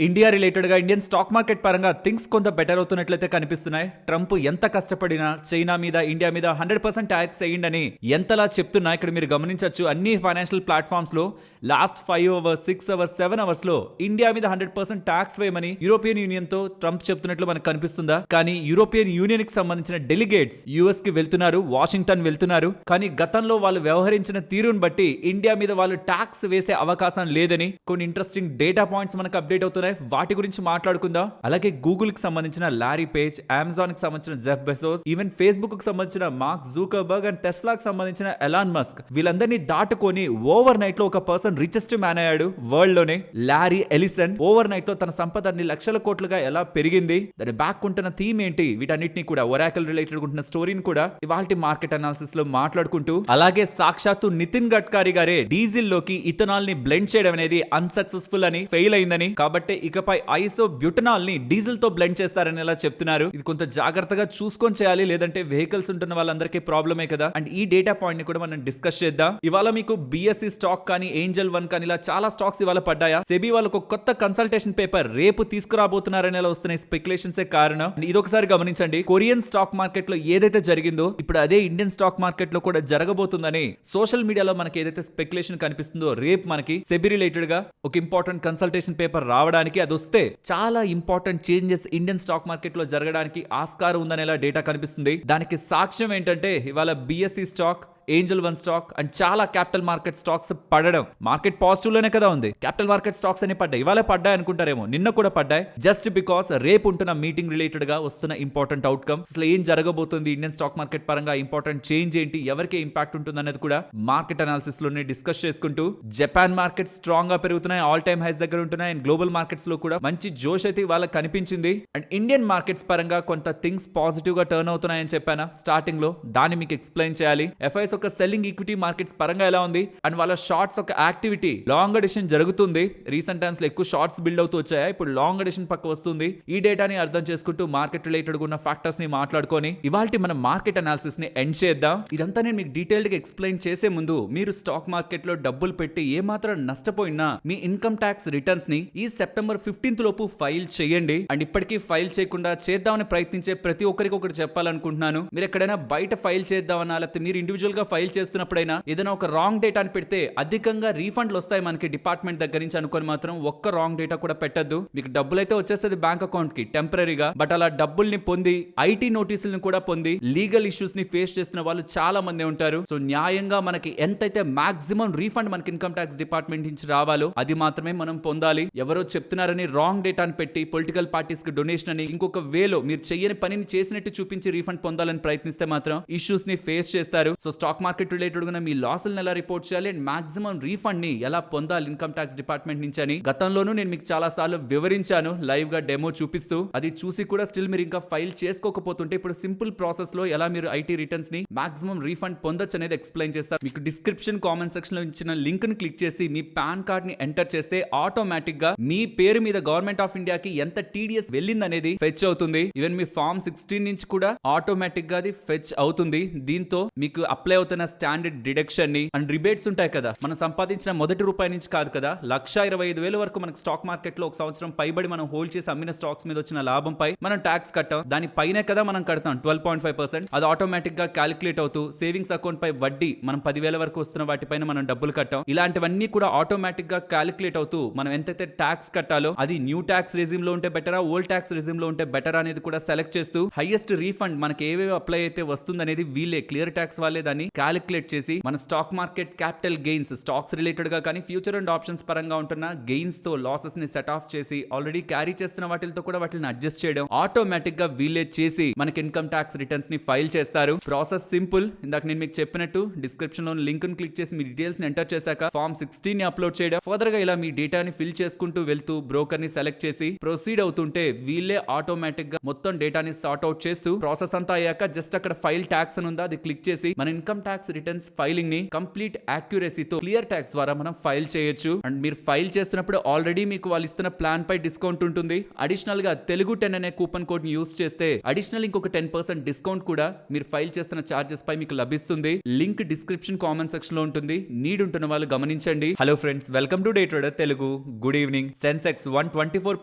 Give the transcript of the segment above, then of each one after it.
India related గా Indian stock market పరంగా things కొంత బెటర్ అవుతున్నట్లయితే కనిపిస్తున్నాయి. ట్రంప్ ఎంత కష్టపడినా చైనా మీద ఇండియా మీద 100% ట్యాక్స్ వేయండి ఎంతలా చెప్తున్నా ఇక్కడ మీరు గమనించవచ్చు. అన్ని ఫైనాన్షియల్ ప్లాట్ఫామ్స్ లో లాస్ట్ 5 అవర్స్ 6 అవర్స్ 7 అవర్స్ లో ఇండియా మీద 100% ట్యాక్స్ వేయమని యూరోపియన్ యూనియన్ తో ట్రంప్ చెప్తున్నట్లు మనకు కనిపిస్తుందా? కానీ యూరోపియన్ యూనియన్ కి సంబంధించిన డెలిగేట్స్ యుఎస్ కి వెళ్తున్నారు, వాషింగ్టన్ వెళ్తున్నారు. కానీ గతంలో వాళ్ళు వ్యవహరించిన తీరును బట్టి ఇండియా మీద వాళ్ళు ట్యాక్స్ వేసే అవకాశం లేదని కొన్ని ఇంట్రెస్టింగ్ డేటా పాయింట్స్ మనకు అప్డేట్ అవుతున్నాయి. వాటి గురించి మాట్లాడుకుందాం. అలాగే గూగుల్ కి సంబంధించిన లారీ పేజ్, అమెజాన్ కి సంబంధించిన జెఫ్ బెజోస్, ఈవెన్ ఫేస్బుక్ కి సంబంధించిన మార్క్ జూకర్బర్గ్ అండ్ టెస్లా కి సంబంధించిన ఎలాన్ మస్క్, వీళ్ళందరినీ దాటుకొని ఓవర్ నైట్ లో ఒక పర్సన్ రిచెస్ట్ మ్యాన్ అయ్యాడు వరల్డ్ లోనే. లారీ ఎలిసన్ ఓవర్ నైట్ లో తన సంపద అన్ని లక్షల కోట్లుగా ఎలా పెరిగింది, దాని బ్యాక్ ఉంటున్న థీమ్ ఏంటి, వీటన్నిటిని కూడా ఒరాకల్ రిలేటెడ్ ఉంటున్న స్టోరీని కూడా ఇవాల్టి మార్కెట్ అనాలిసిస్ లో మాట్లాడుకుంటూ, అలాగే సాక్షాత్తు నితిన్ గడ్కరీ గారే డీజిల్ లోకి ఇథనాల్ ని బ్లెండ్ చేయడం అనేది అన్సక్సెస్ఫుల్ అని, ఫెయిల్ అయిందని, కాబట్టి ఇకపై ఐసో బ్యూటనాల్ ని డీజిల్ తో బ్లెండ్ చేస్తారని ఎలా చెప్తున్నారు. ఇది కొంత జాగ్రత్తగా చూసుకొని చేయాలి, లేదంటే వెహికల్స్ ఉంటున్న వాళ్ళందరికీ ప్రాబ్లమే కదా. అండ్ ఈ డేటా పాయింట్ ని కూడా మనం డిస్కస్ చేద్దాం. ఇవాళ మీకు బిఎస్సి స్టాక్ కానీ, ఏంజల్ వన్ కానీ ఇలా చాలా స్టాక్స్ ఇవాళ పడ్డాయా. సెబీ వాళ్ళకు కొత్త కన్సల్టేషన్ పేపర్ రేపు తీసుకురాబోతున్నారని ఎలా వస్తున్నాయి స్పెక్యులేషన్స్ కారణం. ఇదొకసారి గమనించండి. కొరియన్ స్టాక్ మార్కెట్ లో ఏదైతే జరిగిందో ఇప్పుడు అదే ఇండియన్ స్టాక్ మార్కెట్ లో కూడా జరగబోతుందని సోషల్ మీడియాలో మనకి ఏదైతే స్పెక్యులేషన్ కనిపిస్తుందో, రేపు మనకి సెబీ రిలేటెడ్ గా ఒక ఇంపార్టెంట్ కన్సల్టేషన్ పేపర్ రావడానికి, అది వస్తే చాలా important changes Indian stock market లో జరగడానికి ఆస్కారం ఉందని ఎలా డేటా కనిపిస్తుంది. దానికి సాక్ష్యం ఏంటంటే ఇవాళ BSc stock, Angel one stock and చాలా క్యాపిటల్ మార్కెట్ స్టాక్స్ పడడం. మార్కెట్ పాజిటివ్ లోనే కదా ఉంది. క్యాపిటల్ మార్కెట్ స్టాక్స్ అన్ని పడ్డాయి. ఇవాళ పడ్డాయి అనుకుంటారేమో, నిన్న కూడా పడ్డాయి. జస్ట్ బికాస్ రేపు ఉంటున్న మీటింగ్ రిలేటెడ్ గా వస్తున్న ఇంపార్టెంట్ అవుట్కమ్, అసలు ఏం జరగబోతుంది ఇండియన్ స్టాక్ మార్కెట్ పరంగా, ఇంపార్టెంట్ చేంజ్ ఏంటి, ఎవరికి ఇంపాక్ట్ ఉంటుంది అనేది కూడా మార్కెట్ అనాలిసిస్ లోనే డిస్కస్ చేసుకుంటూ, జపాన్ మార్కెట్ స్ట్రాంగ్ గా పెరుగుతున్నాయి, ఆల్ టైమ్ హైస్ దగ్గర ఉంటున్నాయి. అండ్ గ్లోబల్ మార్కెట్స్ లో కూడా మంచి జోష్ అయితే ఇవాళ కనిపించింది. అండ్ ఇండియన్ మార్కెట్స్ పరంగా కొంత థింగ్స్ పాజిటివ్ గా టర్న్ అవుతున్నాయని చెప్పానా స్టార్టింగ్ లో, దాన్ని మీకు ఎక్స్ప్లెయిన్ చేయాలి. ఎఫ్ఐఎస్ ఒక సెల్లింగ్ ఈక్విటీ మార్కెట్స్ పరంగా ఎలా ఉంది, అండ్ వాళ్ళ షార్ట్స్ ఒక యాక్టివిటీ లాంగ్ ఎడిషన్ జరుగుతుంది. రీసెంట్ టైమ్స్ లో ఎక్కువ షార్ట్స్ బిల్డ్ అవుతూ వచ్చాయి, ఇప్పుడు లాంగ్ ఎడిషన్ పక్క వస్తుంది. ఈ డేటాని అర్థం చేసుకుంటూ మార్కెట్ రిలేటెడ్ ఉన్న ఫ్యాక్టర్స్ ని మాట్లాడుకొని ఇవాల్టి మన మార్కెట్ అనాలిసిస్ ని ఎండ్ చేద్దాం. ఇదంతా నేను మీకు డీటెయిల్డ్ గా ఎక్స్ప్లెయిన్ చేసే ముందు, మీరు స్టాక్ మార్కెట్ లో డబ్బులు పెట్టి ఏ మాత్రం నష్టపోయినా మీ ఇన్కమ్ ట్యాక్స్ రిటర్న్స్ ని ఈ సెప్టెంబర్ 15th లోపు ఫైల్ చేయండి. అండ్ ఇప్పటికీ ఫైల్ చేయకుండా చేద్దామని ప్రయత్నించే ప్రతి ఒక్కరికి ఒకటి చెప్పాలనుకుంటున్నాను. మీరు ఎక్కడైనా బయట ఫైల్ చేద్దామన్నా, లేకపోతే మీరు ఇండివిజువల్ గా ఫైల్ చేస్తున్నప్పుడైనా ఏదైనా ఒక రాంగ్ డేటాని పెడితే అధికంగా రీఫండ్లు వస్తాయి మనకి డిపార్ట్మెంట్ దగ్గర నుంచి అనుకొని మాత్రం ఒక్క రాంగ్ డేటా కూడా పెట్టద్దు. మీకు డబ్బులు అయితే వచ్చేస్తుంది బ్యాంక్ అకౌంట్ కి టెంపరీగా, బట్ అలా డబ్బుల్ని పొంది ఐటీ నోటీసులను కూడా పొంది లీగల్ ఇష్యూస్ ని ఫేస్ చేస్తున్న వాళ్ళు చాలా మంది ఉంటారు. సో న్యాయంగా మనకి ఎంతైతే మాక్సిమం రీఫండ్ మనకి ఇన్కమ్ ట్యాక్స్ డిపార్ట్మెంట్ నుంచి రావాలో అది మాత్రమే మనం పొందాలి. ఎవరో చెప్తున్నారని రాంగ్ డేటాని పెట్టి పొలిటికల్ పార్టీస్ కి డొనేషన్ అని ఇంకొక వేలో మీరు చెయ్యని పనిని చేసినట్టు చూపించి రీఫండ్ పొందాలని ప్రయత్నిస్తే మాత్రం ఇష్యూస్ ని ఫేస్ చేస్తారు. సో స్టాక్ మార్కెట్ రిలేటెడ్ గా మీ లాసులను ఎలా రిపోర్ట్ చేయాలి అండ్ మాక్సిమం రీఫండ్ ని ఎలా పొందాలి ఇన్కమ్ ట్యాక్స్ డిపార్ట్మెంట్ నుంచి అని గతంలోనూ నేను మీకు చాలా సార్లు వివరించాను, లైవ్ గా డెమో చూపిస్తూ. అది చూసి కూడా స్టిల్ మీరు ఇంకా ఫైల్ చేసుకోకపోతుంటే ఇప్పుడు సింపుల్ ప్రాసెస్ లో ఎలా మీరు ఐటీ రిటర్న్స్ ని మాక్సిమం రీఫండ్ పొందొచ్చు అనేది ఎక్స్ప్లెయిన్ చేస్తారు. మీకు డిస్క్రిప్షన్ కామెంట్ సెక్షన్ లో ఇచ్చిన లింక్ ని క్లిక్ చేసి మీ పాన్ కార్డ్ ని ఎంటర్ చేస్తే ఆటోమేటిక్ గా మీ పేరు మీద గవర్నమెంట్ ఆఫ్ ఇండియాకి ఎంత టీడీఎస్ వెళ్ళింది అనేది ఫెచ్ అవుతుంది. ఈవెన్ మీ ఫార్మ్ 16 నుంచి కూడా ఆటోమేటిక్ గా అది ఫెచ్ అవుతుంది. దీంతో మీకు అప్లై అవుతున్న స్టాండర్డ్ డిడక్షన్ ని అండ్ రిబేట్స్ ఉంటాయి కదా, మనం సంపాదించిన మొదటి రూపాయి నుంచి కాదు కదా, 1,25,000 వరకు మనకు స్టాక్ మార్కెట్ లో ఒక సంవత్సరం పైబడి మనం హోల్డ్ చేసి అమ్మిన స్టాక్స్ మీద వచ్చిన లాభంపై మనం ట్యాక్స్ కట్టాం. దాని పైనే కదా మనం కడతాం 12.5%. అది ఆటోమేటిక్ గా క్యాలిక్యులేట్ అవుతూ సేవింగ్స్ అకౌంట్ పై వడ్డీ మనం 10,000 వరకు వస్తున్న వాటిపైన మనం డబ్బులు కట్టాం. ఇలాంటివన్నీ కూడా ఆటోమేటిక్ గా క్యాలిక్యులేట్ అవుతూ మనం ఎంతైతే ట్యాక్స్ కట్టాలో అది న్యూ ట్యాక్స్ రెజిమ్ లో ఉంటే బెటరా, ఓల్డ్ ట్యాక్స్ రెజిమ్ లో ఉంటే బెటర్ అనేది కూడా సెలెక్ట్ చేస్తూ హైయెస్ట్ రీఫండ్ మనకి ఏవేవి అప్లై అయితే వస్తుంది అనేది వీళ్ళే క్లియర్ ట్యాక్స్ వాళ్ళే దాన్ని క్యాలిక్యులేట్ చేసి మన stock market capital gains stocks related గా కానీ ఫ్యూచర్ అండ్ ఆప్షన్స్ పరంగా ఉంటున్న గెయిన్స్ తో లాసెస్ ని సెట్ ఆఫ్ చేసి ఆల్రెడీ క్యారీ చేస్తున్న వాటితో కూడా వాటిని అడ్జస్ట్ చేయడం ఆటోమేటిక్ గా వీళ్ళే చేసి మనకి ఇన్కమ్ ట్యాక్స్ రిటర్న్స్ ని ఫైల్ చేస్తారు. Process simple. ఇందాక నేను మీకు చెప్పినట్టు డిస్క్రిప్షన్ లో లింక్ ని క్లిక్ చేసి మీ డీటెయిల్స్ ని ఎంటర్ చేశాక ఫార్మ్ 16 ని అప్లోడ్ చేయడం, ఫర్దర్ గా ఇలా మీ డేటాని ఫిల్ చేసుకుంటూ వెళ్తూ బ్రోకర్ ని సెలెక్ట్ చేసి ప్రొసీడ్ అవుతుంటే వీళ్ళే ఆటోమేటిక్ గా మొత్తం డేటాని సార్ట్ అవుట్ చేస్తూ ప్రాసెస్ అంతా అయ్యాక జస్ట్ అక్కడ ఫైల్ ట్యాక్స్ అని ఉందా అది క్లిక్ చేసి మన ఇన్కమ్ ట్యాక్స్ రిటర్న్స్ ఫైలింగ్ ని కంప్లీట్ యాక్యురసీతో క్లియర్ ట్యాక్స్ ద్వారా మనం ఫైల్ చేయొచ్చు. అండ్ మీరు ఫైల్ చేస్తున్నప్పుడు ఆల్రెడీ మీకు వాళ్ళు ఇస్తున్న ప్లాన్ పై డిస్కౌంట్ ఉంటుంది. అడిషనల్ గా తెలుగు 10 అనే కూపన్ కోడ్ ని యూస్ చేస్తే అడిషనల్ ఇంకొక 10% డిస్కౌంట్ కూడా మీరు ఫైల్ చేస్తున్న చార్జెస్ పై మీకు లభిస్తుంది. లింక్ డిస్క్రిప్షన్ కామెంట్ సెక్షన్ లో ఉంటుంది. నీడ్ ఉంటున్న వాళ్ళు గమనించండి. Hello friends, welcome to day trader Telugu. Good evening. Sensex 124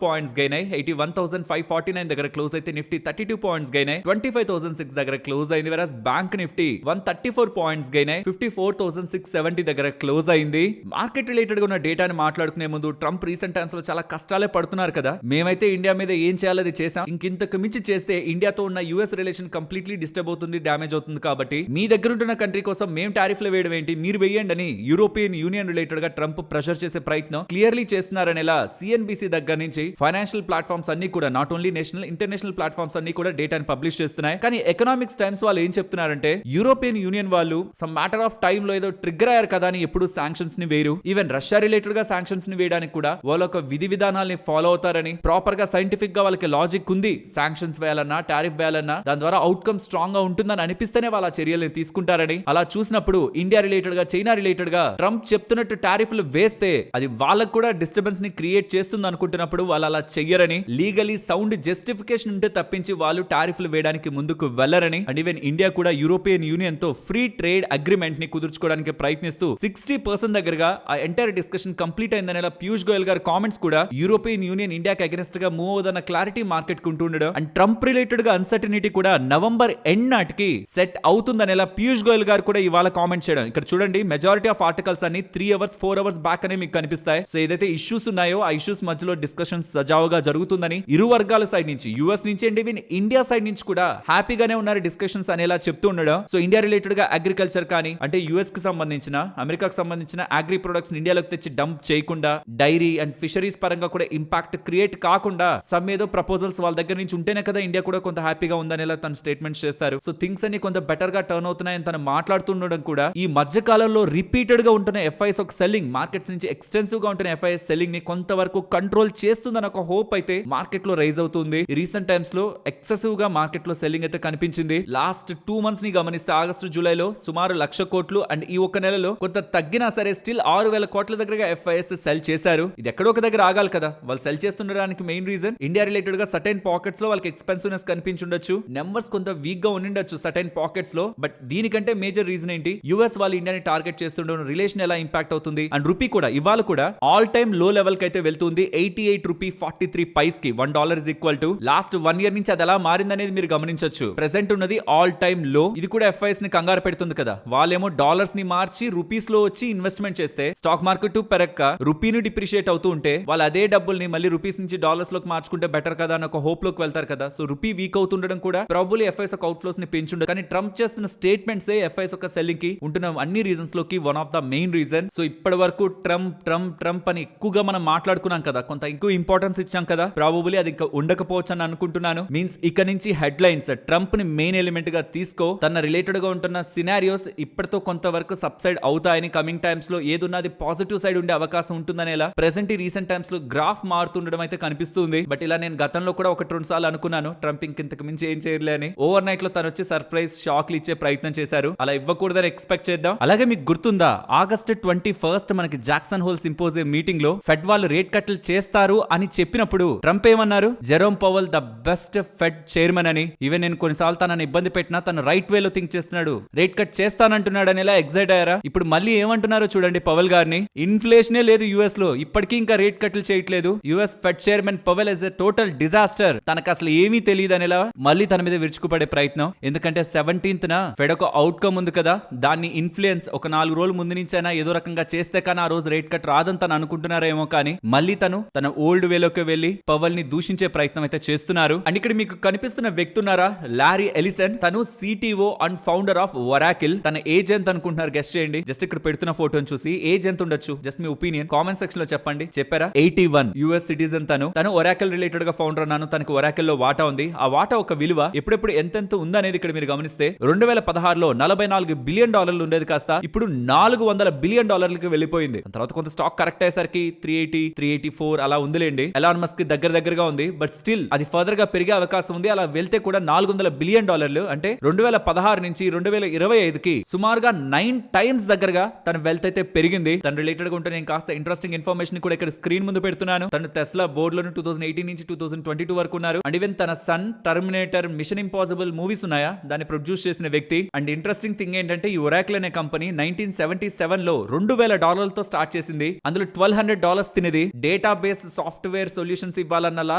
points gain అయి 81,549 దగ్గర క్లోజ్ అయితే నిఫ్టీ 32 పాయింట్స్ గెయిన్ అయి 25,006 దగ్గర క్లోజ్ అయింది. వెరస్ బ్యాంక్ నిఫ్టీ 134 పాయింట్స్ గెయిన్ అయి 54,670 దగ్గర క్లోజ్ అయింది. మార్కెట్ రిలేటెడ్ గా ఉన్న డేటాని మాట్లాడుకునే ముందు ట్రంప్ రీసెంట్ టైమ్స్ లో చాలా కష్టాలే పడుతున్నారు కదా. మేమైతే ఇండియా మీద ఏం చేయాలో అది చేసాం, ఇంకింతకు మించి చేస్తే ఇండియాతో ఉన్న యుఎస్ రిలేషన్ కంప్లీట్లీ డిస్టర్బ్ అవుతుంది, డ్యామేజ్ అవుతుంది. కాబట్టి మీ దగ్గర ఉంటున్న కంట్రీ కోసం మేము టారిఫ్లు వేయడం ఏంటి, మీరు వేయండి అని యూరోపియన్ యూనియన్ రిలేటెడ్ గా ట్రంప్ ప్రెషర్ చేసే ప్రయత్నం క్లియర్లీ చేస్తున్నారనేలా సిఎన్బిసి దగ్గర నుంచి ఫైనాన్షియల్ ప్లాట్ఫామ్స్ అన్ని కూడా not only national international platforms అన్ని కూడా డేటాను పబ్లిష్ చేస్తున్నాయి. కానీ ఎకనామిక్స్ టైమ్స్ వాళ్ళు ఏం చెప్తున్నారంటే యూరోపియన్ యూనియన్ వాళ్ళు సమ్ మ్యాటర్ ఆఫ్ టైమ్ లో ఏదో ట్రిగ్గర్ అయ్యారు కదా అని ఎప్పుడు శాంక్షన్స్ ని వేరు. ఈవెన్ రష్యా రిలేటెడ్ గా శాంక్షన్స్ ని వేయడానికి కూడా వాళ్ళ ఒక విధి విధానాల్ని ఫాలో అవుతారని, ప్రాపర్ గా సైంటిఫిక్ గా వాళ్ళకి లాజిక్ ఉంది. శాంక్షన్స్ వేయాలన్నా టారిఫ్ వేయాలన్నా దాని ద్వారా అవుట్కమ్ స్ట్రాంగ్ గా ఉంటుందని అనిపిస్తేనే వాళ్ళ చర్యలను తీసుకుంటారని, అలా చూసినప్పుడు ఇండియా రిలేటెడ్ గా చైనా రిలేటెడ్ గా ట్రంప్ చెప్తున్నట్టు టారిఫ్లు వేస్తే అది వాళ్ళకు కూడా డిస్టర్బెన్స్ ని క్రియేట్ చేస్తుంది అనుకుంటున్నప్పుడు వాళ్ళు అలా చెయ్యరని, లీగలీ సౌండ్ జస్టిఫికేషన్ ఉంటే తప్పించి వాళ్ళు టారిఫ్లు వేయడానికి ముందుకు వెళ్లరని, అండ్ ఈవెన్ ఇండియా కూడా యూరోపియన్ యూనియన్ తో ఫ్రీ ట్రేడ్ అగ్రిమెంట్ ని కుదుర్చుకోవడానికి ప్రయత్నిస్తూ 60% దగ్గరగా ఆ ఎంటైర్ డిస్కషన్ కంప్లీట్ అయిందనేలా పీయూష్ గోయల్ గారి కామెంట్స్ కూడా యూరోపియన్ యూనియన్ ఇండియాకి అగెన్స్ట్ గా మూవ్ అవుతున్న క్లారిటీ మార్కెట్ కుంటూ ఉండడం, అండ్ ట్రంప్ రిలేటెడ్ గా అన్సర్టనిటీ కూడా నవంబర్ ఎండ్ నాటికి సెట్ అవుతుందనేలా పీయూష్ గోయల్ గారు కూడా ఇవాళ కామెంట్ చేయడం. ఇక్కడ చూడండి, మెజారిటీ ఆఫ్ ఆర్టికల్స్ అన్ని 3 అవర్స్ 4 అవర్స్ బ్యాక్ అనే మీకు కనిపిస్తాయి. సో ఏదైతే ఇష్యూస్ ఉన్నాయో ఆ ఇష్యూస్ మధ్యలో డిస్కషన్స్ సజావుగా జరుగుతుందని ఇరు వర్గాల సైడ్ నుంచి, యుఎస్ నుంచి అండ్ ఈవెన్ ఇండియా సైడ్ నుంచి కూడా హ్యాపీగానే ఉన్నారు డిస్కషన్స్ అనేలా చెప్తూ ఉండడం. సో ఇండియా రిలేటెడ్ గా అగ్రికల్చర్ కానీ అంటే యుఎస్ కి సంబంధించిన అమెరికాకు సంబంధించిన అగ్రి ప్రొడక్ట్స్ ఇండియాలోకి తెచ్చి డంప్ చేయకుండా, డైరీ అండ్ ఫిషరీస్ పరంగా కూడా ఇంపాక్ట్ క్రియేట్ కాకుండా సమ్ ఏదో ప్రపోజల్స్ వాళ్ళ దగ్గర నుంచి ఉంటేనే కదా ఇండియా కూడా కొంత హ్యాపీగా ఉందనేలా తన స్టేట్మెంట్స్ చేస్తారు. సో థింగ్స్ అన్ని కొంత బెటర్ గా టర్న్ అవుతున్నాయని తను మాట్లాడుతుండడం కూడా ఈ మధ్య కాలంలో రిపీటెడ్ గా ఉంటున్న ఎఫ్ఐఎస్ ఒక సెల్లింగ్, మార్కెట్స్ నుంచి ఎక్స్టెన్సివ్ గా ఉంటున్న ఎఫ్ఐఎస్ సెల్లింగ్ ని కొంతవరకు కంట్రోల్ చేస్తుందని ఒక హోప్ అయితే మార్కెట్ లో రైజ్ అవుతుంది. రీసెంట్ టైమ్స్ లో ఎక్సెసివ్ గా మార్కెట్ లో సెల్లింగ్ అయితే కనిపించింది. లాస్ట్ 2 మంత్స్ ని గమనిస్తే ఆగస్టు జూలైలో సుమారు 1,00,000 కోట్లు అండ్ ఈ ఒక్క నెలలో కొంత తగ్గినా సరే స్టిల్ 6,000 కోట్ల దగ్గరగా ఎఫ్ఐఎస్ సెల్ చేశారు. ఇది ఎక్కడో ఒక దగ్గర ఆగాలి కదా. వాళ్ళు సెల్ చేస్తుండడానికి మెయిన్ రీజన్ ఇండియా రిలేటెడ్ గా సర్టైన్ పాకెట్స్ లో వాళ్ళకి ఎక్స్పెన్సివ్నెస్ కనిపించుండొచ్చు, నెంబర్స్ కొంత వీక్ గా ఉండిండొచ్చు సర్టైన్ పాకెట్స్ లో. బట్ దీనికంటే మేజర్ రీజన్ ఏంటి, యుఎస్ వాళ్ళు ఇండియాని టార్గెట్ చేస్తుండడం రిలేషన్ ఎలా ఇంపాక్ట్ అవుతుంది, అండ్ రూపీ కూడా ఇవాళ కూడా ఆల్ టైమ్ లో లెవెల్ కి అయితే వెళ్తుంది. 88 రూపీ 43 పైస్ కి $1 is equal to last 1 year నుంచి అది ఎలా మారిందనేది మీరు గమనించొచ్చు. ప్రెసెంట్ ఉన్నది ఆల్ టైమ్ లో. ఇది కూడా ఎఫ్ఐఎస్ ని కంగారు పెడుతుంది కదా. వాళ్ళేమో డాలర్స్ ని మార్చి రూపీస్ లో వచ్చి ఇన్వెస్ట్మెంట్ చేస్తే స్టాక్ మార్కెట్ పెరక్క రూపీని డిప్రిషియేట్ అవుతూ ఉంటే వాళ్ళు అదే డబ్బుల్ని మళ్ళీ రూపీస్ నుంచి డాలర్స్ లోకి మార్చుకుంటే బెటర్ కదా అని ఒక హోప్ లోకి వెళ్తారు కదా. సో రూపీ వీక్ అవుతుండడం కూడా ప్రాబబ్లీ ఎఫ్ఐఎస్ ఒక అవుట్ ఫ్లోస్ ని పెంచుండదు. కానీ ట్రంప్ చేస్తున్న స్టేట్మెంట్స్ ఎఫ్ఐఎస్ ఒక సెల్లింగ్ కి ఉంటున్న అన్ని రీజన్స్ లోకి one of the main reason. So ఇప్పటి వరకు ట్రంప్ ట్రంప్ ట్రంప్ అని ఎక్కువగా మనం మాట్లాడుకున్నాం కదా, కొంత ఎక్కువ ఇంపార్టెన్స్ ఇచ్చాం కదా. ప్రాబబ్లీ అది ఇంకా ఉండకపోవచ్చు అని అనుకుంటున్నాను. మీన్స్ ఇక నుంచి హెడ్ లైన్స్ ట్రంప్ ని మెయిన్ ఎలిమెంట్ గా తీసుకో, తన రిలేటెడ్ గా ఉంటున్న సినారియోస్ ఇప్పటితో కొంతవరకు సబ్సైడ్ అవుతాయని, కమింగ్ టైమ్స్ లో ఏదున్నది పాజిటివ్ సైడ్ ఉండే అవకాశం ఉంటుందనేలా ప్రెసెంట్ ఈ రీసెంట్ టైమ్స్ లో గ్రాఫ్ మారుతుండడం అయితే కనిపిస్తుంది. బట్ ఇలా నేను గతంలో కూడా 1-2 సార్లు అనుకున్నాను ట్రంప్ ఇంతకు మించి ఏం చేయలే అని. ఓవర్ నైట్ లో తను వచ్చి సర్ప్రైజ్ షాక్లు ఇచ్చే ప్రయత్నం చేశారు. అలా ఇవ్వకూడదని ఎక్స్పెక్ట్ చేద్దాం. అలాగే మీకు గుర్తుందా, ఆగస్ట్ 21 మనకి జాక్సన్ హోల్ సింపోజియం మీటింగ్ లో ఫెడ్ వాళ్ళు రేట్ కట్లు చేస్తారు అని చెప్పినప్పుడు ట్రంప్ ఏమన్నారు, Jerome పవల్ the best fed chairman అని. ఈవెన్ నేను కొన్నిసార్లు తనని ఇబ్బంది పెట్టినా తను రైట్ వేలో థింక్ చేస్తున్నాడు, రేట్ కట్ చేస్తానంటున్నాడు అని ఎక్సైట్ అయ్యారా. ఇప్పుడు మళ్ళీ ఏమంటున్నారో చూడండి పవల్ గారిని. ఇన్ఫ్లేషనే లేదు యుఎస్ లో, ఇప్పటికీ ఇంకా రేట్ కట్లు చేయట్లేదు. US fed chairman పవల్ is a total disaster, తనకు అసలు ఏమీ తెలియదు అనేలా మళ్ళీ తన మీద విరుచుకుపడే ప్రయత్నం. ఎందుకంటే 17th ఫెడ్ ఒక అవుట్కమ్ ఉంది కదా, దాన్ని ఇన్ఫ్లుయెన్స్ ఒక 4 రోజుల ముందు నుంచి అయినా ఏదో రకంగా చేస్తే కానీ ఆ రోజు రేట్ కట్ రాదని తను అనుకుంటున్నారేమో. కానీ మళ్ళీ తన ఓల్డ్ వేలోకి వెళ్లి పవల్ ని దూషించే ప్రయత్నం అయితే చేస్తున్నారు. అండ్ ఇక్కడ మీకు కనిపిస్తున్న వ్యక్తి ఉన్నారా, లారీ ఎలిసన్. తను CTO and founder of Oracle. తన ఏజ్ ఎంత అనుకుంటున్నారు గెస్ట్ చేయండి. జస్ట్ ఇక్కడ పెడుతున్న ఫోటోని చూసి ఏజ్ ఎంత ఉండొచ్చు, జస్ట్ మీ ఒపీనియన్ కామెంట్ సెక్షన్ లో చెప్పండి. చెప్పారా? 81 యుఎస్ సిటిజన్. తను ఒరాకిల్ రిలేటెడ్ గా ఫౌండర్ అన్నాను. తనకు ఒరాకిల్ లో వాటా ఉంది. ఆ వాటా ఒక విలువ ఎప్పుడెప్పుడు ఎంతెంత ఉందనేది ఇక్కడ మీరు గమనిస్తే 2016లో $44 బిలియన్ ఉండేది కాస్త ఇప్పుడు $400 బిలియన్ వెళ్ళిపోయింది. తర్వాత కొంత స్టాక్ కరెక్ట్ అయ్యేసరికి 380, 384 అలా ఉందిలేండి. ఎలాన్ మస్క్ దగ్గరగా ఉంది. బట్ స్టిల్ అది ఫర్దర్ గా పెరిగే అవకాశం ఉంది. అలా వెళ్తే కూడా $400 బిలియన్ అంటే 2016 నుంచి 2020 2025కి సుమారుగా 9 టైమ్స్ దగ్గరగా తన వెల్త్ అయితే పెరిగింది. తన రిలేటెడ్ గా ఉంటే నేను కాస్త ఇంట్రెస్టింగ్ ఇన్ఫర్మేషన్ కూడా ఇక్కడ స్క్రీన్ ముందు పెడుతున్నాను. తను టెస్లా బోర్డ్ లోను 2018 నుంచి 2022 వరకు ఉన్నారు. అండ్ ఈవెన్ తన son Terminator, Mission Impossible movies ఉన్నాయా దాన్ని ప్రొడ్యూస్ చేసిన వ్యక్తి. అండ్ ఇంట్రెస్టింగ్ థింగ్ ఏంటంటే ఈ ఒరాకిల్ అనే కంపెనీ 1977 లో $2,000 స్టార్ట్ చేసింది. అందులో $1,200 తినేది. డేటా బేస్ సాఫ్ట్వేర్ సొల్యూషన్స్ ఇవ్వాలన్నలా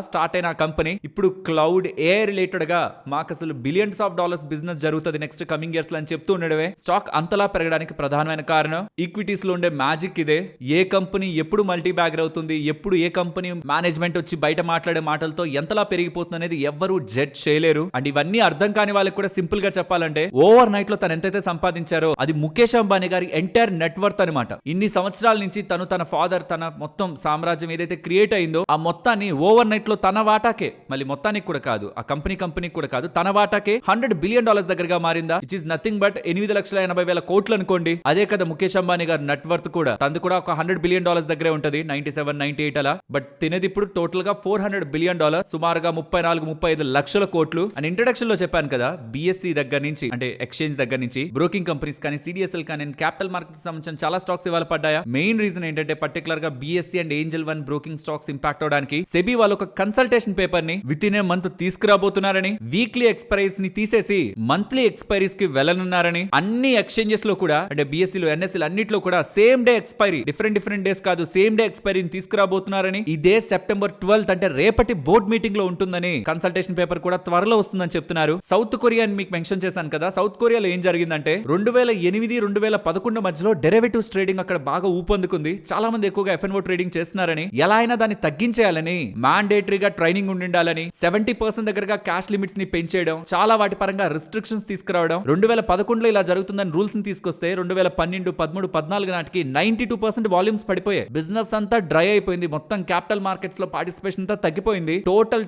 స్టార్ట్ అయిన కంపెనీ ఇప్పుడు క్లౌడ్ AI రిలేటెడ్ గా మాకు అసలు బిలియన్స్ ఆఫ్ డాలర్స్ బిజినెస్ జరుగుతుంది నెక్స్ట్ కమింగ్ ఇయర్స్ లో అని చెప్తూ ఉండడమే స్టాక్ అంతలా పెరగడానికి ప్రధానమైన కారణం. ఈక్విటీస్ లో ఉండే మ్యాజిక్ ఇదే. ఏ కంపెనీ ఎప్పుడు మల్టీ బ్యాగర్ అవుతుంది, ఎప్పుడు ఏ కంపెనీ మేనేజ్మెంట్ వచ్చి బయట మాట్లాడే మాటలతో ఎంతలా పెరిగిపోతుంది అనేది ఎవ్వరూ జడ్జ్ చేయలేరు. అండ్ ఇవన్నీ అర్థం కాని వాళ్ళకి కూడా సింపుల్ గా చెప్పాలంటే ఓవర్ నైట్ లో తను ఎంతైతే సంపాదించారో అది ముఖేష్ అంబానీ గారి ఎంటైర్ నెట్వర్త్ అనమాట. ఇన్ని సంవత్సరాల నుంచి తన ఫాదర్ తన మొత్తం సామ్రాజ్యం ఏదైతే క్రియేట్ అయిందో ఆ మొత్తాన్ని ఓవర్ నైట్ లో తన వాటాకే, మళ్ళీ మొత్తానికి కూడా కాదు, ఆ కంపెనీకి కూడా కాదు, తన వాటాకే $100 బిలియన్ దగ్గరగా మారిందా. ఇట్ ఈస్ నథింగ్ బట్ 8,80,000 కోట్లు అనుకోండి. అదే కదా ముఖేష్ అంబానీ గారి నెట్వర్త్ కూడా. తనది కూడా ఒక $100 బిలియన్ దగ్గరే ఉంటది, 97, 98 అలా. బట్ తినేది ఇప్పుడు టోటల్ గా $400 బిలియన్, సుమారుగా 34-35 లక్షల కోట్లు. అని ఇంట్రడక్షన్ లో చెప్పాను కదా, బిఎస్సి దగ్గర నుంచి అంటే ఎక్స్చేంజ్ దగ్గర నుంచి బ్రోకింగ్ కంపెనీస్ కానీ, సిడిఎస్ఎల్ కానీ, క్యాపిటల్ మార్కెట్ సంబంధించిన చాలా స్టాక్స్ ఇవాళ పడ్డాయా. మెయిన్ రీజన్ ఏంటంటే పర్టికులర్ గా BSE and Angel One broking stocks impact అవడానికి సెబీ వాళ్ళు ఒక కన్సల్టేషన్ పేపర్ ని విత్ ఇన్ ఏ మంత్ తీసుకురాబోతున్నారని, వీక్లీ ఎక్స్పైరీస్ ని తీసేసి మంత్లీ ఎక్స్పైరీస్ కి వెళ్ళనున్నారని, అన్ని ఎక్స్చేంజెస్ లో కూడా అంటే బిఎస్సీలో, ఎన్ఎస్సీలు అన్నిట్లో కూడా same day expiry, different days కాదు, సేమ్ డే ఎక్స్పైరీని తీసుకురాబోతున్నారని, ఇదే September 12th అంటే రేపటి బోర్డ్ మీటింగ్ లో ఉంటుందని, కన్సల్టేషన్ పేపర్ కూడా త్వరలో వస్తుందని చెప్తున్నారు. సౌత్ కొరియా అని మీకు మెన్షన్ చేశాను కదా, సౌత్ కొరియాలో ఏం జరిగిందంటే 2008-2011 మధ్యలో డెరివేటివ్స్ ట్రేడింగ్ అక్కడ బాగా ఊపందుకుంది. చాలా మంది ఎక్కువగా FNO ట్రేడింగ్ చేస్తున్నారని, ఎలా అయినా దాన్ని తగ్గించేయాలని, మ్యాండేటరీగా ట్రైనింగ్ ఉండాలని, 70% దగ్గరగా క్యాష్ లిమిట్స్ ని పెంచేయడం, చాలా వాటి పరంగా రిస్ట్రిక్షన్స్ తీసుకురావడం. 2011లో ఇలా జరుగుతుందని రూల్స్ ని తీసుకొస్తే 2012, 13, 14 నాటికి 92% వాల్యూమ్స్ పడిపోయాయి. బిజినెస్ అంతా డ్రై అయిపోయింది. మొత్తం క్యాపిటల్ మార్కెట్స్ లో పార్టిసిపేషన్ అంతా తగ్గిపోయింది.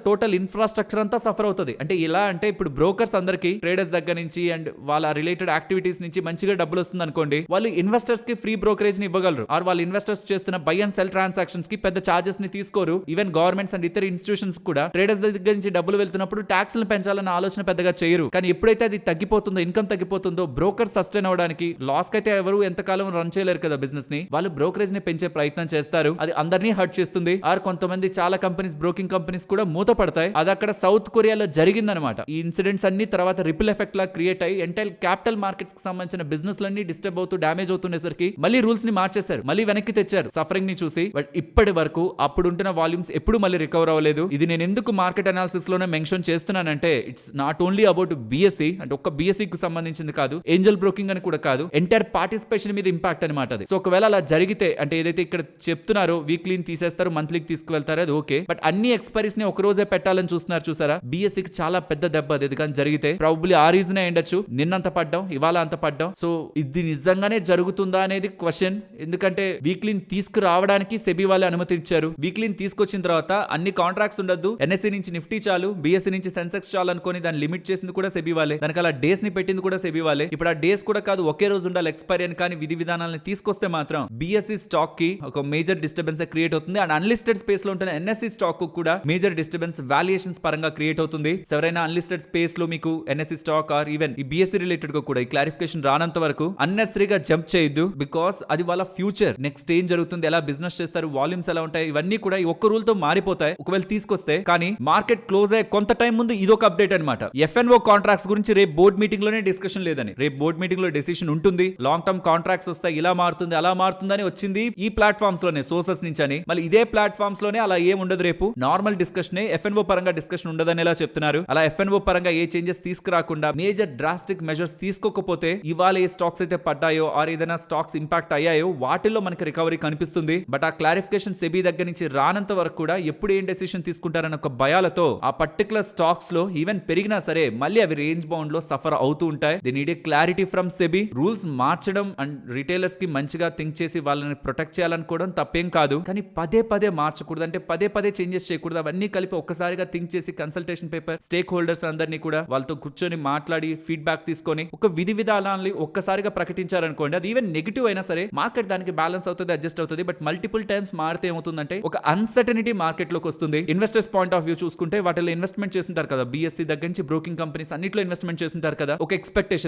టోటల్ ఇన్ఫ్రాస్ట్రక్చర్ అంతా సఫర్ అవుతుంది. అంటే ఇలా అంటే ఇప్పుడు బ్రోకర్స్ అందరికి ట్రేడర్స్ దగ్గర నుంచి అండ్ వాళ్ళ రిలేటెడ్ యాక్టివిటీస్ నుంచి మంచిగా డబ్బులు వస్తుంది అనుకోండి, వాళ్ళు ఇన్వెస్టర్స్ కి ఫ్రీ బ్రోకరేజ్ ని ఇవ్వగలరు. ఆర్ వాళ్ళు ఇన్వెస్టర్స్ చేస్తున్న బై అండ్ సెల్ ట్రాన్సాక్షన్స్ కి పెద్ద చార్జెస్ ని తీసుకోరు. ఈవెన్ గవర్నమెంట్స్ అండ్ ఇతర ఇన్స్టిట్యూషన్స్ కూడా ట్రేడర్స్ దగ్గర నుంచి డబ్బులు వెళ్తున్నప్పుడు ట్యాక్స్ పెంచాలన్న ఆలోచన పెద్దగా చేయరు. కానీ ఎప్పుడైతే అది తగ్గిపోతుందో, ఇన్కమ్ తగ్గిపోతుందో, బ్రోకర్ సస్టైన్ అవడానికి, లాస్ అయితే ఎవరు ఎంతకాలం రన్ చేయలేరు కదా బిజినెస్ ని, వాళ్ళు బ్రోకరేజ్ ని పెంచే ప్రయత్నం చేస్తారు. అది అందరినీ హర్ట్ చేస్తుంది. ఆర్ కొంతమంది చాలా కంపెనీస్, బ్రోకింగ్ కంపెనీస్ కూడా మూతపడతాయి. అది అక్కడ సౌత్ కొరియాలో జరిగిందనమాట. ఈ ఇన్సిడెంట్స్ అన్ని తర్వాత రిపిల్ ఎఫెక్ట్ లా క్రియేట్ అయ్యి ఎంటైర్ క్యాపిటల్ మార్కెట్స్ కి సంబంధించిన బిజినెస్ లన్నీ డిస్టర్బ్ అవుతూ డ్యామేజ్ అవుతుండేసరికి మళ్ళీ రూల్స్ ని మార్చేశారు, మళ్ళీ వెనక్కి తెచ్చారు సఫరింగ్ ని చూసి. బట్ ఇప్పటి వరకు అప్పుడుంటున్న వాల్యూమ్స్ ఎప్పుడు మళ్ళీ రికవర్ అవ్వలేదు. ఇది నేను ఎందుకు మార్కెట్ అనాలిసిస్ లోనే మెన్షన్ చేస్తున్నానంటే, it's not only about BSc, అంటే ఒక్క బిఎస్సి కు సంబంధించింది కాదు, ఏంజల్ బ్రోకింగ్ అని కూడా కాదు, ఎంటైర్ పార్టిసిపేషన్ మీద ఇంపాక్ట్ అనమాట అది. సో ఒకవేళ అలా జరిగితే, అంటే ఏదైతే ఇక్కడ చెప్తున్నారో వీక్లీని తీసేస్తారు, మంత్లీకి తీసుకువెళ్తారు, అది ఓకే. బట్ అన్ని ఎక్స్పైరీస్ ని ఒక రోజే పెట్టాలని చూస్తున్నారు చూసారా, బిఎస్సికి చాలా పెద్ద దెబ్బ అది కానీ జరిగితే. ప్రాబబ్లీ ఆ రీజన్ ఉండొచ్చు, నిన్నంత పడ్డాం, ఇవాళ అంత పడ్డాం. సో ఇది నిజంగానే జరుగుతుందా అనేది క్వశ్చన్. ఎందుకంటే వీక్లీని తీసుకురావడానికి సెబీ వాళ్ళే అనుమతి ఇచ్చారు. వీక్లీని తీసుకొచ్చిన తర్వాత అన్ని కాంట్రాక్ట్స్ ఉండొద్దు, ఎన్ఎస్సీ నుంచి నిఫ్టీ చాలు, బిఎస్సీ నుంచి సెన్సెక్స్ చాలు అనుకొని దాన్ని లిమిట్ చేసింది కూడా సెబీ వాళ్ళే, దానికి అలా డేస్ ని పెట్టింది కూడా సెబీ వాళ్ళే. ఇప్పుడు ఆ డేస్ కూడా కాదు, ఒకే రోజు ఉండాలి ఎక్స్పైరీ అని కానీ విధి విధానాలను తీసుకొస్తే మాత్రం బిఎస్సీ స్టాక్ కి ఒక మేజర్ డిస్టర్బెన్స్ క్రియేట్ అవుతుంది. అండ్ అన్లిస్టెడ్ స్పేస్ లో ఉంటున్న ఎన్ఎస్సీ స్టాక్ కూడా మేజర్ డిస్టర్బెన్స్, వాల్యుయేషన్స్ పరంగా క్రియేట్ అవుతుంది. ఎవరైనా అన్లిస్టెడ్ స్పేస్ లో మీకు ఎన్ఎస్సీ స్టాక్ ఆర్ ఈవెన్ ఈ బిఎస్సీ రిలేటెడ్ గా కూడా ఈ క్లారిఫికేషన్ రానంత వరకు అన్నెసరీగా జంప్ చేయొద్దు. బికాస్ అది వాళ్ళ ఫ్యూచర్, నెక్స్ట్ ఏం జరుగుతుంది, ఎలా బిజినెస్ చేస్తారు, వాల్యూమ్స్ ఎలా ఉంటాయి, ఇవన్నీ కూడా ఈ ఒక్క రూల్ తో మారిపోతాయి ఒకవేళ తీసుకొస్తే. కానీ మార్కెట్ క్లోజ్ అయ్యే కొంత టైం ముందు ఇదొక అప్డేట్ అనమాట. FNO కాంట్రాక్ట్స్ గురించి రేపు బోర్డ్ మీటింగ్ లోనే డిస్కషన్ లేదని, రేపు బోర్డ్ మీటింగ్ లో డెసిషన్ ఉంటుంది. లాంగ్ టర్మ్ కాంట్రాక్ట్స్ వస్తాయి, ఇలా మారుతుంది, అలా మారుతుందని వచ్చింది ఈ ప్లాట్ఫామ్స్ లోనే, సోర్సెస్ నుంచి అని. మళ్ళీ ఇదే ప్లాట్ఫామ్స్ లోనే అలా ఏం ఉండదు, రేపు నార్మల్ డిస్కషన్, FNO పరంగా డిస్కషన్ ఉండదని ఎలా చెప్తున్నారు. అలా FNO పరంగా ఏ చేంజెస్ తీసుకురాకుండా మేజర్ డ్రాస్టిక్ మెజర్స్ తీసుకోకపోతే ఇవాళ ఏ స్టాక్స్ అయితే పడ్డాయో ఆర్ ఏదైనా స్టాక్స్ ఇంపాక్ట్ అయ్యాయో వాటిల్లో మనకి రికవరీ కనిపిస్తుంది. బట్ ఆ క్లారిఫికేషన్ సెబీ దగ్గర నుంచి రానంత వరకు కూడా ఎప్పుడు ఏం డెసిషన్ తీసుకుంటారన్న ఒక భయాలతో ఆ పర్టికులర్ స్టాక్స్ లో ఈవెన్ పెరిగినా సరే మళ్ళీ అవి రేంజ్ బౌండ్ లో సఫర్ అవుతూ ఉంటాయి. They need a clarity from SEBI. Rules మార్చడం అండ్ రిటైలర్స్ కి మంచిగా థింక్ చేసి వాళ్ళని ప్రొటెక్ట్ చేయాలనుకోవడం తప్పేం కాదు, కానీ పదే మార్చకూడదు, అంటే పదే చేంజెస్ చేయకూడదు. అవన్నీ కలిపి ఒక్కసారిగా థింక్ చేసి కన్సల్టేషన్ పేపర్, స్టేక్ హోల్డర్స్ అందరినీ కూడా వాళ్ళతో కూర్చొని మాట్లాడి ఫీడ్బ్యాక్ తీసుకొని ఒక విధి విధానాన్ని ఒక్కసారిగా ప్రకటించారనుకోండి, అది ఈవెన్ నెగిటివ్ అయినా సరే మార్కెట్ దానికి బ్యాలెన్స్ అవుతుంది, అడ్జస్ట్ అవుతుంది. బట్ మల్టిపుల్ టైమ్స్ మారితే ఏమవుతుందంటే ఒక అన్సర్టనిటీ మార్కెట్ లోకి వస్తుంది. ఇన్వెస్టర్స్ పాయింట్ ఆఫ్ వ్యూ చూసుకుంటే వాటిలో ఇన్వెస్ట్మెంట్ చేస్తుంటారు కదా, బిఎస్సీ దగ్గర నుంచి బ్రోకింగ్ కంపెనీస్ అన్నిట్లో ఇన్వెస్ట్మెంట్ చేస్తుంటారు కదా, ఒక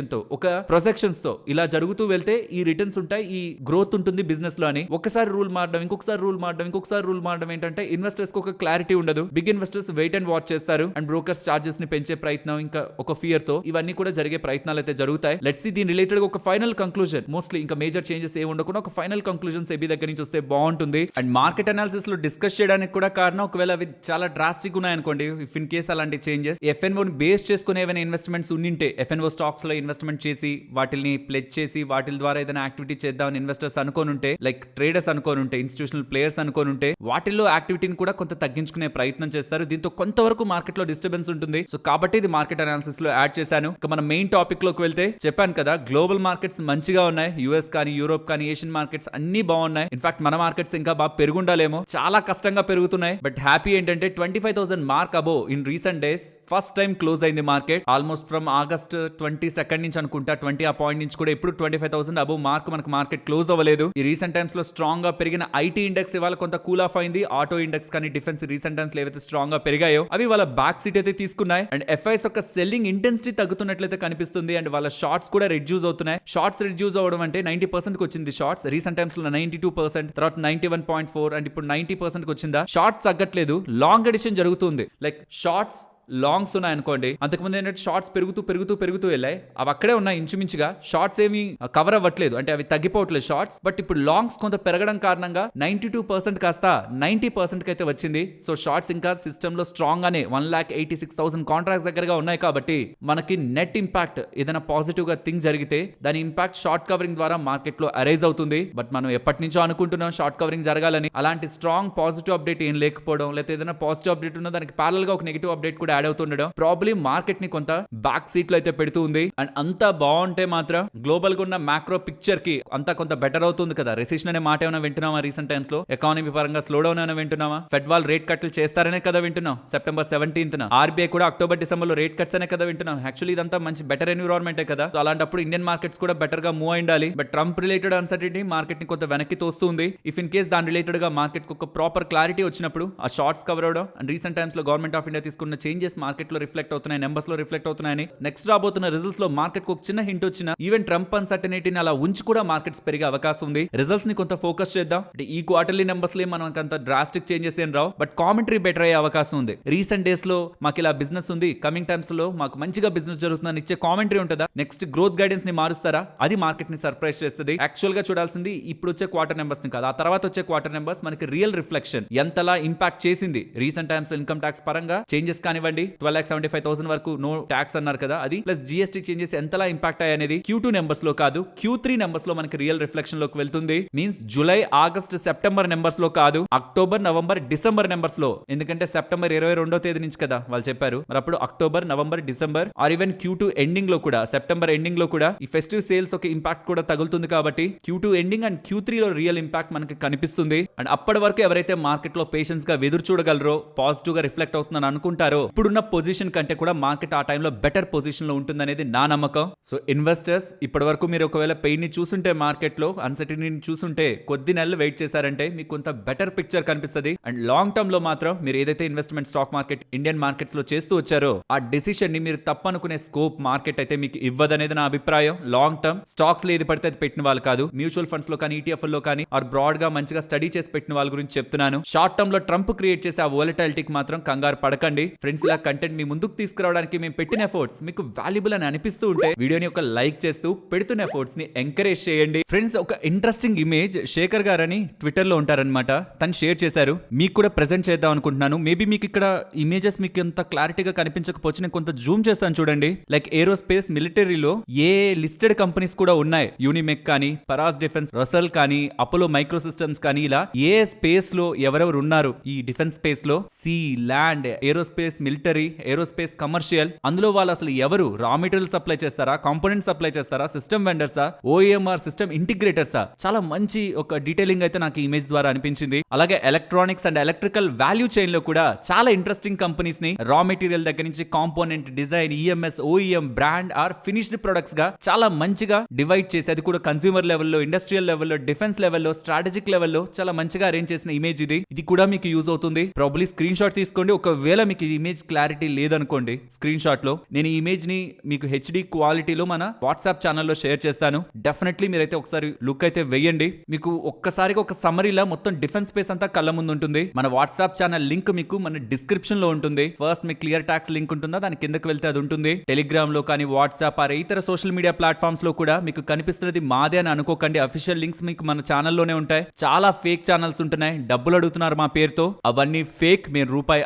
ఎక్స్పెక్టేషన్ తో, ఒక ప్రొజెక్షన్స్ తో ఇలా జరుగుతూ వెళ్తే ఈ రిటర్న్స్ ఉంటాయి, ఈ గ్రోత్ ఉంటుంది బిజినెస్ లో అని ఒకసారి రూల్ మారడం, ఇంకొకసారి రూల్ మారడం, ఇంకొకసారి రూల్ మారడం ఏంటంటే ఇన్వెస్టర్స్ కి ఒక క్లారిటీ ఉండదు. Big investors wait and watch చేస్తారు అండ్ బ్రోకర్స్ చార్జెస్ ని పెంచే ప్రయత్నం, ఇంకా ఒక ఫియర్ తో ఇవన్నీ కూడా జరిగే ప్రయత్నాలు అయితే జరుగుతాయి. లెట్స్ సీ దీని రిలేటెడ్ ఒక ఫైనల్ కంక్లూజన్. మోస్ట్లీ ఇంకా మేజర్ చేంజెస్ ఏమి ఉండకుండా ఒక ఫైనల్ కంక్లూజన్ సెబీ దగ్గర నుంచి వస్తే బాగుంటుంది. అండ్ మార్కెట్ అనాలిసిస్ లో డిస్కస్ చేయడానికి కూడా కారణం, ఒకవేళ అవి చాలా డ్రాస్టిక్ ఉన్నాయనుకోండి, ఇఫ్ ఇన్ కేస్ అలాంటి చేంజెస్ ఎఫ్ఎన్ఓ బేస్ చేసుకునే ఏమైనా ఇన్వెస్ట్మెంట్స్ ఉండింటే, ఎఫ్ఎన్ఓ స్టాక్స్ లో ఇన్వెస్ట్మెంట్ చేసి వాటిని ప్లెజ్ చేసి వాటి ద్వారా ఏదైనా యాక్టివిటీ చేద్దామని ఇన్వెస్టర్స్ అనుకోనుంటే, లైక్ ట్రేడర్స్ అనుకోనుంటే, ఇన్స్టిట్యూషనల్ ప్లేయర్స్ అనుకోనుంటే, వాటిల్లో యాక్టివిటీని కూడా కొంత తగ్గించుకునే ప్రయత్నం చేస్తారు. దీంతో కొంతవరకు మార్కెట్ లో డిస్టర్బెన్స్ ఉంటుంది. సో కాబట్టి ఇది మార్కెట్ అనాలిసిస్ లో యాడ్ చేశాను. ఇక మన మెయిన్ టాపిక్ లోకి వెళ్తే, చెప్పాను కదా గ్లోబల్ మార్కెట్స్ మంచిగా ఉన్నాయి. యుఎస్ కానీ, యూరోప్ కానీ, ఏషియన్ మార్కెట్స్ అన్ని బాగున్నాయి. ఇన్ఫాక్ట్ మన మార్కెట్స్ ఇంకా బాగా పెరుగుండాలేమో, చాలా కష్టంగా పెరుగుతున్నాయి. బట్ హ్యాపీ ఏంటంటే 25,000 mark above in recent days first time close అయింది మార్కెట్. ఆల్మోస్ట్ ఫ్రమ్ ఆగస్ట్ 22 నుంచి అనుకుంటా 20 ఆ పాయింట్ నుంచి కూడా ఇప్పుడు 25,000 అబో మార్క్ మనకు మార్కెట్ క్లోజ్ అవ్వలేదు. ఈ రీసెంట్ టైమ్స్ లో స్ట్రాంగ్ గా పెరిగిన ఐటీ ఇండెక్స్ ఇవాళ కొంత కూల్ ఆఫ్ అయింది. ఆటో ఇండెక్స్ కానీ, డిఫెన్స్ రీసెంట్ టైమ్స్ లో ఏవైతే స్ట్రాంగ్ గా పెరిగాయో అవి వాళ్ళ బ్యాక్ సీట్ అయితే తీసుకున్నాయి. అండ్ ఎఫ్ఐఎస్ యొక్క సెల్లింగ్ ఇంటెన్సిటీ తగ్గుతున్నట్లయితే కనిపిస్తుంది. అండ్ వాళ్ళ షార్ట్స్ కూడా రెడ్యూస్ అవుతున్నాయి. షార్ట్స్ రెడ్యూస్ అవడం అంటే 90% కి వచ్చింది షార్ట్స్. రీసెంట్ టైమ్స్ లో 92%, తర్వాత 91.4 అండ్ ఇప్పుడు 90% కి వచ్చిందా. షార్ట్స్ తగ్గట్లేదు, లాంగ్ ఎడిషన్ జరుగుతుంది. లైక్ షార్ట్స్ లాంగ్స్ ఉన్నాయి అనుకోండి, అంతకుముందు ఏంటంటే షార్ట్స్ పెరుగుతూ వెళ్ళాయి, అవి అక్కడే ఉన్నాయి ఇంచుమించుగా. షార్ట్స్ ఏమి కవర్ అవ్వట్లేదు, అంటే అవి తగ్గిపోవట్లేదు షార్ట్స్. బట్ ఇప్పుడు లాంగ్స్ కొంత పెరగడం కారణంగా 92% కాస్త 90% కి అయితే వచ్చింది. సో షార్ట్స్ ఇంకా సిస్టమ్ లో స్ట్రాంగ్ గానే 1,86,000 కాంట్రాక్ట్స్ దగ్గరగా ఉన్నాయి. కాబట్టి మనకి నెట్ ఇంపాక్ట్ ఏదైనా పాజిటివ్ గా థింగ్ జరిగితే దాని ఇంపాక్ట్ షార్ట్ కవరింగ్ ద్వారా మార్కెట్ లో అరైజ్ అవుతుంది. బట్ మనం ఎప్పటి నుంచో అనుకుంటున్నాం షార్ట్ కవరింగ్ జరగాలని. అలాంటి స్ట్రాంగ్ పాజిటివ్ అప్డేట్ ఏం లేకపోవడం, లేకపోతే ఏదైనా పాజిటివ్ అప్డేట్ ఉన్నా దానికి ప్యారల్ గా ఒక నెగిటివ్ అప్డేట్ కూడా యాడ్ అవుతుండడం ప్రాబ్లీ మార్కెట్ ని కొంత బ్యాక్ సీట్ లో అయితే పెడుతూ ఉంది. అండ్ అంతా బాగుంటే మాత్రం గ్లోబల్ గా ఉన్న మ్యాక్రో పిక్చర్ కి అంతా కొంత బెటర్ అవుతుంది కదా. రెసిషన్ అనే మాట ఏమైనా వింటున్నామా రీసెంట్ టైమ్స్ లో? ఎకానమీ పరంగా స్లో డౌన్ అయినా వింటున్నామా? ఫెడ్ వాళ్ళు రేట్ కట్లు చేస్తారనే కదా వింటున్నాం. సెప్టెంబర్ 17న ఆర్బీఐ కూడా అక్టోబర్ డిసెంబర్ లో రేట్ కట్స్ అనే కదా వింటున్నాం. యాక్చువల్లీ ఇదంతా మంచి బెటర్ ఎన్విరాన్మెంటే కదా. అలాంటప్పుడు ఇండియన్ మార్కెట్స్ కూడా బెటర్ గా మూవ్ అయ్యాలి. But Trump related uncertainty market ని కొంత వెనక్కి తోస్తుంది. ఇఫ్ ఇన్ కేస్ దాని రిలేటెడ్ గా మార్కెట్ కు ఒక ప్రాపర్ క్లారిటీ వచ్చినప్పుడు ఆ షార్ట్స్ కవర్ అవడం అండ్ రీసెంట్ టైమ్స్ లో గవర్నమెంట్ ఆఫ్ ఇండియా తీసుకున్న చేంజెస్ మార్కెట్ లో రిఫ్లెక్ట్ అవుతున్నాయి, నెంబర్స్ లో రిఫ్లెక్ట్ అవుతున్నాయని. నెక్స్ట్ రాబోతున్న రిజల్ట్స్ లో మార్కెట్ కు ఒక చిన్న హింట్ వచ్చిన ఈవెన్ ట్రంప్ అన్సర్టనిటీని అలా ఉంచి కూడా మార్కెట్స్ పెరిగే అవకాశం ఉంది. రిజల్ట్స్ ని కొంత ఫోకస్ చేద్దాం. అంటే ఈ క్వార్టర్లీ నెంబర్స్ లో మనకు అంత డ్రాస్టిక్ చేంజెస్ ఏం రావు, బట్ కామెంటరీ బెటర్ అయ్యే అవకాశం ఉంది. రీసెంట్ డేస్ లో మాకు ఇలా బిజినెస్ ఉంది, కమింగ్ టైమ్స్ లో మాకు మంచిగా బిజినెస్ జరుగుతుందని ఇచ్చే కామెంటరీ ఉంటుందా? నెక్స్ట్ గ్రోత్ గైడెన్స్ ని మారుస్తారా? అది మార్కెట్ ని సర్ప్రైజ్ చేస్తుంది. యాక్చువల్ గా చూడాల్సింది ఇప్పుడు వచ్చే క్వార్టర్ నెంబర్స్ ని కాదు, ఆ తర్వాత వచ్చే క్వార్టర్ నెంబర్స్ మనకి రియల్ రిఫ్లెక్షన్ ఎంతలా ఇంపాక్ట్ చేసింది. రీసెంట్ టైమ్స్ లో ఇన్కమ్ ట్యాక్స్ పరంగా చేంజెస్ కానివ్వండి, 12,75,000 వరకు నో ట్యాక్స్ అన్నారు కదా, అది ప్లస్ జిఎస్టీ చేంజెస్ ఎంతలా ఇంపాక్ట్ అయ్యాయి అనేది Q2 నెంబర్స్ లో కాదు, Q3 నెంబర్స్ లో మనకి రియల్ రిఫ్లెక్షన్ లోకి వెళ్తుంది. Means July, August, September numbers లో కాదు, అక్టోబర్, నవంబర్, డిసెంబర్ నెంబర్స్ లో. ఎందుకంటే సెప్టెంబర్ 22వ తేదీ నుంచి కదా వాళ్ళు చెప్పారు. మరి అప్పుడు October, November, December or even Q2 ending లో కూడా, సెప్టెంబర్ ఎండింగ్ లో కూడా ఈ ఫెస్టివ్ సేల్స్ ఒక ఇంపాక్ట్ కూడా తగులుతుంది. కాబట్టి Q2 ఎండింగ్ అండ్ Q3 లో రియల్ ఇంపాక్ట్ మనకి కనిపిస్తుంది. అండ్ అప్పటి వరకు ఎవరైతే మార్కెట్ లో పేషెన్స్ గా ఎదురు చూడగలరో, పాజిటివ్ గా రిఫ్లెక్ట్ అవుతుందని అనుకుంటారో, ఇప్పుడున్న పొజిషన్ కంటే కూడా మార్కెట్ ఆ టైంలో బెటర్ పొజిషన్ లో ఉంటుందనేది నా నమ్మకం. సో ఇన్వెస్టర్స్ ఇప్పటి వరకు మీరు ఒకవేళ పెయిన్ ని చూసుంటే, మార్కెట్ లో అన్సర్టనిటీని చూసుంటే, కొద్ది నెలలు వెయిట్ చేశారంటే మీకు కొంత బెటర్ పిక్చర్ కనిపిస్తుంది. అండ్ లాంగ్ టర్మ్ లో మాత్రం మీరు ఏదైతే investment stock market, Indian markets లో చేస్తూ వచ్చారో ఆ డెసిషన్ ని మీరు తప్పనుకునే స్కోప్ మార్కెట్ అయితే మీకు ఇవ్వదనేది నా అభిప్రాయం. లాంగ్ టర్మ్ స్టాక్స్ లో ఏది పడితే అది పెట్టిన వాళ్ళు కాదు, మ్యూచువల్ ఫండ్స్ లో కానీ, ETF లో కానీ, ఆర్ బ్రాడ్ గా మంచిగా స్టడీ చేసి పెట్టిన వాళ్ళ గురించి చెప్తున్నాను. షార్ట్ టర్మ్ లో ట్రంప్ క్రియేట్ చేసే ఆ వోలటాలిటీకి మాత్రం కంగారు పడకండి. ఫ్రెండ్స్, ఇలా కంటెంట్ మీ ముందుకు తీసుకురావడానికి మేము పెట్టిన ఎఫర్ట్స్ మీకు వాల్యుబుల్ అని అనిపిస్తూ ఉంటే వీడియోని ఒక లైక్ చేస్తూ పెడుతున్న ఎఫర్ట్స్ ని ఎంకరేజ్ చేయండి. ఫ్రెండ్స్, ఒక ఇంట్రెస్టింగ్ ఇమేజ్ శేఖర్ గారని ట్విట్టర్ లో ఉంటారనమాట, తను షేర్ చేశారు. మీకు కూడా ప్రెజెంట్ చేద్దాం అనుకుంటున్నాను. మేబీ మీకు ఇక్కడ ఇమేజెస్ మీకు ఎంత క్లారిటీగా కనిపించకపోవచ్చు, నేను కొంత జూమ్ చేస్తాను చూడండి. లైక్ ఏరోస్పేస్, మిలిటరీలో ఏ లిస్టెడ్ కంపెనీస్ కూడా ఉన్నాయి. యూనిమెక్ కానీ, పరాస్ డిఫెన్స్, రసల్ కానీ, అపోలో మైక్రో సిస్టమ్స్ కానీ, ఇలా ఏ స్పేస్ లో ఎవరెవరు ఉన్నారు ఈ డిఫెన్స్ స్పేస్ లో, sea, land, aerospace, military, aerospace, commercial, అందులో వాళ్ళు అసలు ఎవరు? రా మెటీరియల్ సప్లై చేస్తారా, కాంపోనెంట్ సప్లై చేస్తారా, సిస్టమ్ వెండర్సా, ఓఎంఆర్ సిస్టమ్ ఇంటిగ్రేటర్సా? చాలా మంచి ఒక డీటెయిలింగ్ అయితే నాకు ఇమేజ్ ద్వారా అనిపించింది. అలాగే electronics and electrical value chain లో కూడా చాలా ఇంట్రెస్టింగ్ కంపెనీస్ ని రా మెటీరియల్ దగ్గర నుంచి component, design, EMS, OEM, brand or finished products గా చాలా మంచిగా డివైడ్ చేసి, అది కూడా కన్స్యూమర్ లెవెల్లో, ఇండస్ట్రియల్ లెవెల్లో, డిఫెన్స్ లెవెల్లో, స్ట్రాటజిక్ లెవెల్లో చాలా మంచిగా అరేంజ్ చేసిన ఇమేజ్ ఇది కూడా మీకు యూజ్ అవుతుంది. ప్రాబ్లీ స్క్రీన్ షాట్ తీసుకోండి. ఒకవేళ మీకు ఈ ఇమేజ్ క్లారిటీ లేదనుకోండి స్క్రీన్ షాట్ లో, నేను ఈ ఇమేజ్ ని మీకు హెచ్డి క్వాలిటీలో మన వాట్సాప్ ఛానల్లో షేర్ చేస్తాను. డెఫినెట్లీ మీరైతే ఒకసారి లుక్ అయితే వెయ్యండి. మీకు ఒక్కసారిగా ఒక సమ్మరీలా మొత్తం డిఫెన్స్ స్పేస్ అంతా కళ్ళ ముందు ఉంటుంది. మన వాట్సాప్ ఛానల్ లింక్ మీకు మన డిస్క్రిప్షన్ లో ఉంటుంది. ఫస్ట్ మీకు క్లియర్ టాక్స్ లింక్ ఉంటుందా, దాని కిందకి వెళ్తే అది ఉంటుంది. టెలిగ్రామ్ లో కానీ వాట్సాప్ ఆ ఇతర సోషల్ మీడియా ప్లాట్ఫామ్స్ లో కూడా మీకు కనిపిస్తున్నది మాదే అని అనుకోకండి. అఫీషియల్ లింక్స్ మీకు మన ఛానల్లోనే ఉంటాయి. చాలా ఫేక్ ఛానల్స్ ఉంటున్నాయి, డబ్బులు అడుగుతున్నారు మా పేరుతో. అవన్నీ ఫేక్. మేము రూపాయి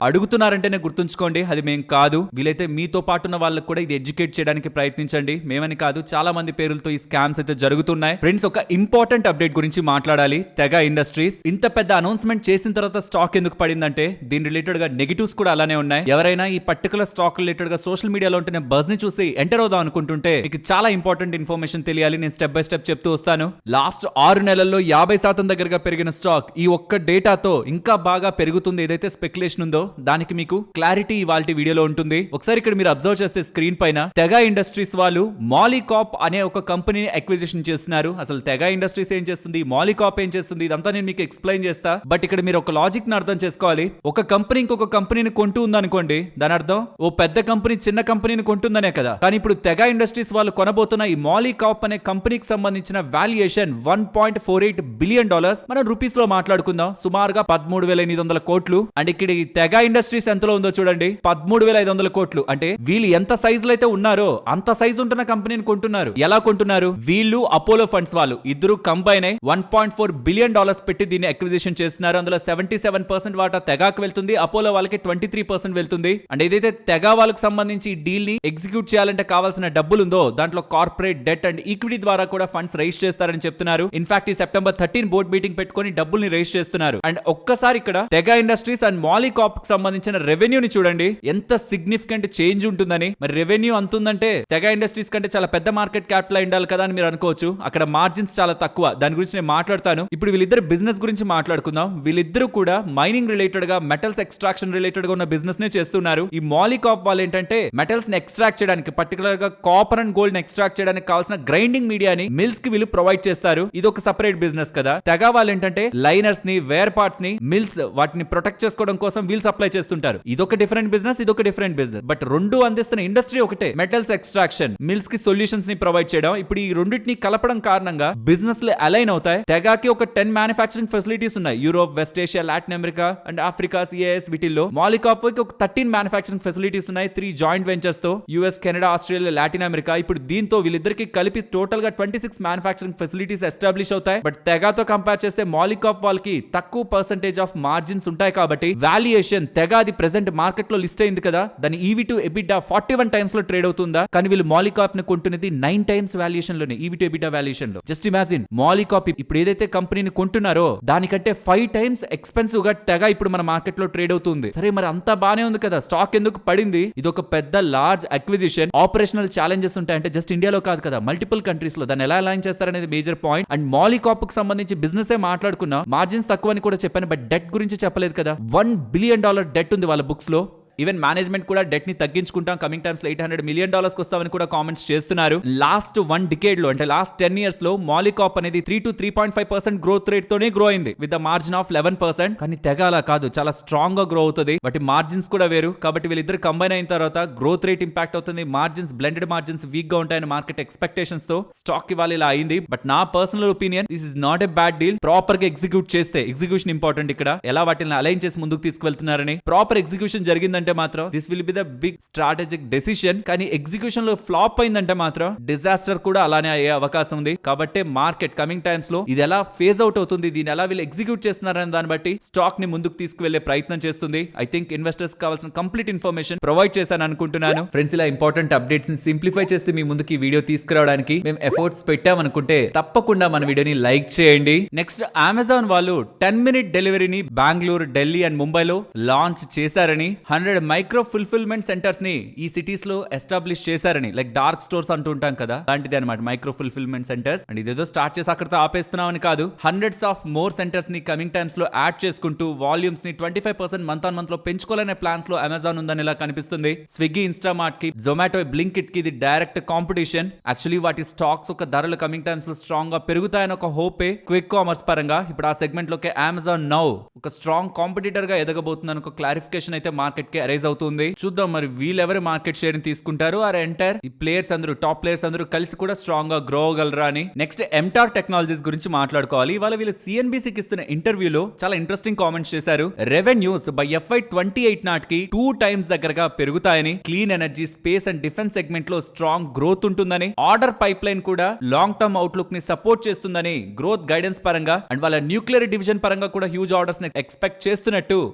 అడుగుతున్నారంటేనే గుర్తుంచుకోండి, అది మేం కాదు. వీలైతే మీతో పాటు ఉన్న వాళ్ళకి కూడా ఇది ఎడ్యుకేట్ చేయడానికి ప్రయత్నించండి. మేమని కాదు, చాలా మంది పేరులతో ఈ స్కామ్స్ అయితే జరుగుతున్నాయి. ఫ్రెండ్స్, ఒక ఇంపార్టెంట్ అప్డేట్ గురించి మాట్లాడాలి. తెగ ఇండస్ట్రీస్ ఇంత పెద్ద అనౌన్స్మెంట్ చేసిన తర్వాత స్టాక్ ఎందుకు పడిందంటే దీని రిలేటెడ్ గా నెగిటివ్స్ కూడా అలానే ఉన్నాయి. ఎవరైనా ఈ పర్టికులర్ స్టాక్ రిలేటెడ్ గా సోషల్ మీడియాలో ఉంటున్న బజ్ ని చూసి ఎంటర్ అవుదాం అనుకుంటుంటే మీకు చాలా ఇంపార్టెంట్ ఇన్ఫర్మేషన్ తెలియాలి. నేను స్టెప్ బై స్టెప్ చెప్తూ వస్తాను. లాస్ట్ 6 నెలల్లో 50% దగ్గరగా పెరిగిన స్టాక్ ఈ ఒక్క డేటాతో ఇంకా బాగా పెరుగుతుంది. ఏదైతే స్పెక్యులేషన్ ఉందో దానికి మీకు క్లారిటీ ఇవాల్టి వీడియోలో ఉంటుంది. ఒకసారి ఇక్కడ మీరు అబ్జర్వ్ చేస్తే స్క్రీన్ పైన తెగ ఇండస్ట్రీస్ వాళ్ళు మాలికాప్ అనే ఒక కంపెనీని అక్విజిషన్ చేస్తున్నారు. అసలు తెగ ఇండస్ట్రీస్ ఏం చేస్తుంది, మాలికాప్ ఏం చేస్తుంది, ఇదంతా నేను మీకు ఎక్స్ప్లెయిన్ చేస్తా. బట్ ఇక్కడ మీరు ఒక లాజిక్ ని అర్థం చేసుకోవాలి. ఒక కంపెనీ ఇంకొక కంపెనీని కొంటూ ఉందనుకోండి, దాని అర్థం ఓ పెద్ద కంపెనీ చిన్న కంపెనీని కొంటుందనే కదా. కానీ ఇప్పుడు తెగ ఇండస్ట్రీస్ వాళ్ళు కొనబోతున్న ఈ మాలికాప్ అనే కంపెనీకి సంబంధించిన వాల్యుయేషన్ $1.48 బిలియన్. మనం రూపీస్ లో మాట్లాడుకుందాం, సుమారుగా 13,800 కోట్లు. అండ్ ఇక్కడ ఈ తెగ ఇండస్ట్రీస్ ఎంతలో ఉందో చూడండి, 13,500 కోట్లు. అంటే వీళ్ళు ఎంత సైజ్ లో అయితే ఉన్నారో అంత సైజ్ ఉంటున్న కంపెనీని కొంటున్నారు. ఎలా కొంటున్నారు? వీళ్ళు అపోలో ఫండ్స్ వాళ్ళు ఇద్దరు కంబైన్ అయి $1.4 బిలియన్ పెట్టి దీన్ని అక్విజిషన్ చేస్తున్నారు. అందులో 77% వాటా తెగాకు వెళ్తుంది, అపోలో వాళ్ళకి 23% వెళ్తుంది. అండ్ ఏదైతే తెగ వాళ్ళకి సంబంధించి ఈ డీల్ ని ఎగ్జిక్యూట్ చేయాలంటే కావాల్సిన డబ్బులు ఉందో దాంట్లో కార్పొరేట్ డెట్ అండ్ ఈక్విటీ ద్వారా కూడా ఫండ్స్ రైజ్ చేస్తారని చెప్తున్నారు. ఇన్ఫాక్ట్ ఈ సెప్టెంబర్ 13 బోర్డ్ మీటింగ్ పెట్టుకొని డబ్బుల్ని రైజ్ చేస్తున్నారు. అండ్ ఒక్కసారి ఇక్కడ తెగ ఇండస్ట్రీస్ అండ్ మాలికాప్ కి సంబంధించిన రెవెన్యూని చూడండి, ఎంత సిగ్నిఫికెంట్ చేంజ్ ఉంటుందని. మరి రెవెన్యూ అంతుందంటే తెగ ఇండస్ట్రీస్ కంటే చాలా పెద్ద మార్కెట్ క్యాపిటల్ ఉండాలి కదా అని మీరు అనుకోవచ్చు. అక్కడ మార్జిన్స్ చాలా తక్కువ, దాని గురించి నేను మాట్లాడతాను. ఇప్పుడు వీళ్ళిద్దరు బిజినెస్ గురించి మాట్లాడుకుందాం. వీళ్ళిద్దరు కూడా మైనింగ్ రిలేటెడ్ గా, మెటల్స్ ఎక్స్ట్రాక్షన్ రిలేటెడ్ గా ఉన్న బిజినెస్ నే చేస్తున్నారు. ఈ మాలికాప్ వాళ్ళు ఏంటంటే మెటల్స్ ని ఎక్స్ట్రాక్ట్ చేయడానికి, పర్టికులర్ గా కాపర్ అండ్ గోల్డ్ ని ఎక్స్ట్రాక్ట్ చేయడానికి కావాల్సిన గ్రైండింగ్ మీడియాని మిల్స్ కి వీళ్ళు ప్రొవైడ్ చేస్తారు. ఇది ఒక సెపరేట్ బిజినెస్ కదా. తెగ వాళ్ళు ఏంటంటే లైనర్స్ ని, వేర్ పార్ట్స్ ని, మిల్స్ వాటిని ప్రొటెక్ట్ చేసుకోవడం కోసం వీళ్ళు సప్లై చేస్తుంటారు. ఇదొక డిఫరెంట్ బిజినెస్, ఇదొక డిఫరెంట్ బిజినెస్. బట్ రెండు అందిస్తున్న ఇండస్ట్రీ ఒకటే, మెటల్స్ ఎక్స్ట్రాక్షన్, మిల్స్ కి సొల్యూషన్స్ ని ప్రొవైడ్ చేయడం. ఇప్పుడు ఈ రెండింటిని కలపడం కారణంగా బిజినెస్ లు అలైన్ అవుతాయి. తెగాకి ఒక 10 మ్యానుఫాక్చరింగ్ ఫెసిలిటీస్ ఉన్నాయి. Europe, west Asia, Latin America and Africa, CIS వీటిల్లో. మాలికాప్ కి ఒక 13 మ్యానుఫాక్చరింగ్ ఫెసిలిటీస్ ఉన్నాయి, 3 జాయింట్ వెంచర్స్ తో. US, Canada, Australia, Latin America. ఇప్పుడు దీంతో వీళ్ళిద్దరికి కలిపి టోటల్ గా 26 మ్యానుఫాక్చరింగ్ ఫెసిలిటీస్ ఎస్టాబ్లిష్ అవుతాయి. బట్ తెగాతో కంపేర్ చేస్తే మాలికాప్ వాళ్ళకి తక్కువ పర్సెంటేజ్ ఆఫ్ మార్జిన్స్ ఉంటాయి కాబట్టి వాల్యుయేషన్ తెగ అది ప్రెసెంట్ మార్కెట్ లో లిస్ట్ అయింది కదా, దాని ఈవీ టు ఎబిటా 41 టైమ్స్ లో ట్రేడ్ అవుతుందా. కానీ వీళ్ళు మాలికాప్ ని కొంటున్నది 9 టైమ్స్ వాల్యుయేషన్ లోనే, ఈవీ టు ఎబిటా వాల్యుయేషన్ లో. జస్ట్ ఇమాజిన్, మాలికాప్ ఇప్పుడు ఏదైతే కంపెనీని కొంటున్నారో దానికంటే 5 టైమ్స్ ఎక్స్పెన్సివ్ గా తెగ ఇప్పుడు మన మార్కెట్ లో ట్రేడ్ అవుతుంది. సరే, మరి అంతా బానే ఉంది కదా, స్టాక్ ఎందుకు పడింది? ఇది ఒక పెద్ద లార్జ్ అక్విజిషన్. ఆపరేషనల్ ఛాలెంజెస్ ఉంటాయంటే జస్ట్ ఇండియాలో కాదు కదా, మల్టిపుల్ కంట్రీస్ లో. దాన్ని ఎలా అలైన్ చేస్తారనేది మేజర్ పాయింట్. అండ్ మాలికాప్ కు సంబంధించి బిజినెస్ మాట్లాడుకున్నా, మార్జిన్స్ తక్కువ అని కూడా చెప్పాను, బట్ డెట్ గురించి చెప్పలేదు కదా. $1 బిలియన్ డెట్ ఉంది వాళ్ళ బుక్స్ లో. ఈవెన్ మేనేజ్మెంట్ కూడా డెట్ ని తగ్గించుకుంటాం, కమింగ్ టైమ్స్ లో $800 మిలియన్ వస్తామని కూడా కామెంట్స్ చేస్తున్నారు. లాస్ట్ 1 డికేడ్ లో, అంటే లాస్ట్ 10 ఇయర్స్ లో మాలికాప్ అనేది 3 to 3.5% గ్రోత్ రేట్ తోనే గ్రో అయింది, విత్ ద మార్జిన్ ఆఫ్ 11%. కానీ తెగ అలా కాదు, చాలా స్ట్రాంగ్ గా గ్రో అవుతుంది. వాటి మార్జిన్స్ కూడా వేరు. కాబట్టి వీళ్ళిద్దరు కంబైన్ అయిన తర్వాత గ్రోత్ రేట్ ఇంపాక్ట్ అవుతుంది. మార్జిన్స్, బ్లెండెడ్ మార్జిన్స్ వీక్ గా ఉంటాయని మార్కెట్ ఎక్స్పెక్టేషన్స్ తో స్టాక్ ఇవాళ ఇలా అయింది. బట్ నా personal opinion, this is not a bad deal. Proper గా ఎగ్జిక్యూట్ చేస్తే, ఎగ్జిక్యూషన్ ఇంపార్టెంట్ ఇక్కడ, ఎలా వాటిని అలైన్ చేసి ముందుకు తీసుకువెళ్తున్నారని. ప్రాపర్ ఎగ్జిక్యూషన్ జరిగిందంటే మాత్రం this will be the big strategic decision. కానీ ఎగ్జిక్యూషన్ లో ఫ్లాప్ అయిందంటే మాత్రం డిజాస్టర్ కూడా అలానే అయ్యే అవకాశం ఉంది. కాబట్టి మార్కెట్ కమింగ్ టైమ్స్ లో ఇది ఎలా ఫేజ్ అవుట్ అవుతుంది, దీన్ని ఎలా వీళ్ళు ఎగ్జిక్యూట్ చేస్తున్నారని దాన్ని బట్టి స్టాక్ ని ముందుకు తీసుకువెళ్లే ప్రయత్నం చేస్తుంది. ఐ థింక్ ఇన్వెస్టర్స్ కావాల్సిన కంప్లీట్ ఇన్ఫర్మేషన్ ప్రొవైడ్ చేశాను అనుకుంటున్నాను. ఫ్రెండ్స్, ఇలా ఇంపార్టెంట్ అప్డేట్స్ ని సింప్లిఫై చేస్తే మీ ముందుకి ఈ వీడియో తీసుకురావడానికి మేము ఎఫర్ట్స్ పెట్టామనుకుంటే తప్పకుండా మన వీడియోని లైక్ చేయండి. నెక్స్ట్, అమెజాన్ వాళ్ళు 10-minute డెలివరీని బెంగళూరు, ఢిల్లీ అండ్ ముంబైలో లాంచ్ చేశారని, 100 మైక్రో ఫుల్ఫిల్మెంట్ సెంటర్స్ ని ఈ సిటీస్ లో ఎస్టాబ్లిష్ చేశారని. లైక్ డార్క్ స్టోర్స్ అంటూ ఉంటాం కదా, అలాంటిది అనమాట మైక్రో ఫుల్ఫిల్మెంట్ సెంటర్స్. అండ్ ఇదేదో స్టార్ట్ చేసి అక్కడతో ఆపేస్తున్నామని కాదు, హండ్రెడ్స్ ఆఫ్ మోర్ సెంటర్స్ ని కమింగ్ టైమ్స్ లో యాడ్ చేసుకుంటూ వాల్యూమ్స్ ని 25% మంత్ ఆన్ మంత్ లో పెంచుకోవాలనే ప్లాన్స్ లో అమెజాన్ ఉందని ఇలా కనిపిస్తుంది. స్విగ్గీ, ఇన్స్టామార్ట్ కి, జొమాటో, బ్లింకిట్ కి ఇది డైరెక్ట్ కాంపిటీషన్. యాక్చువల్లీ వాటి స్టాక్స్ ఒక ధరలు కమింగ్ టైమ్స్ లో స్ట్రాంగ్ గా పెరుగుతాయని ఒక హోపే క్విక్ కామర్స్ పరంగా. ఇప్పుడు ఆ సెగ్మెంట్ లోకి అమెజాన్ నౌ ఒక స్ట్రాంగ్ కాంపిటీటర్ గా ఎదగబోతుందని ఒక క్లారిఫికేషన్ అయితే మార్కెట్ కి అరైజ్ అవుతుంది. చూద్దాం మరి వీళ్ళెవరు మార్కెట్ షేర్ ని తీసుకుంటారు. ఆర్ ఎంటర్ ఈ ప్లేయర్స్ అందరూ టాప్ ప్లేయర్స్ అందరూ కలిసి కూడా స్ట్రాంగ్ గా గ్రో అవ్వగలరా అని. నెక్స్ట్ ఎంటార్ టెక్నాలజీస్ గురించి మాట్లాడుకోవాలి. ఇవాళ వీళ్ళు సిఎన్బిసికి ఇస్తున్న ఇంటర్వ్యూలో చాలా ఇంట్రెస్టింగ్ కామెంట్స్ చేశారు. రెవెన్యూస్ బై FY28 నాటికి 2 times దగ్గరగా పెరుగుతాయని, clean energy, space and defence segment లో స్ట్రాంగ్ గ్రోత్ ఉంటుందని, ఆర్డర్ పైప్ లైన్ కూడా లాంగ్ టర్మ్ అవుట్లుక్ ని సపోర్ట్ చేస్తుందని గ్రోత్ గైడెన్స్ పరంగా అండ్ వాళ్ళ న్యూక్లియర్ డివిజన్ పరంగా కూడా హ్యూజ్ ఆర్డర్స్ ని ఎక్స్పెక్ట్ చేస్తున్నట్టు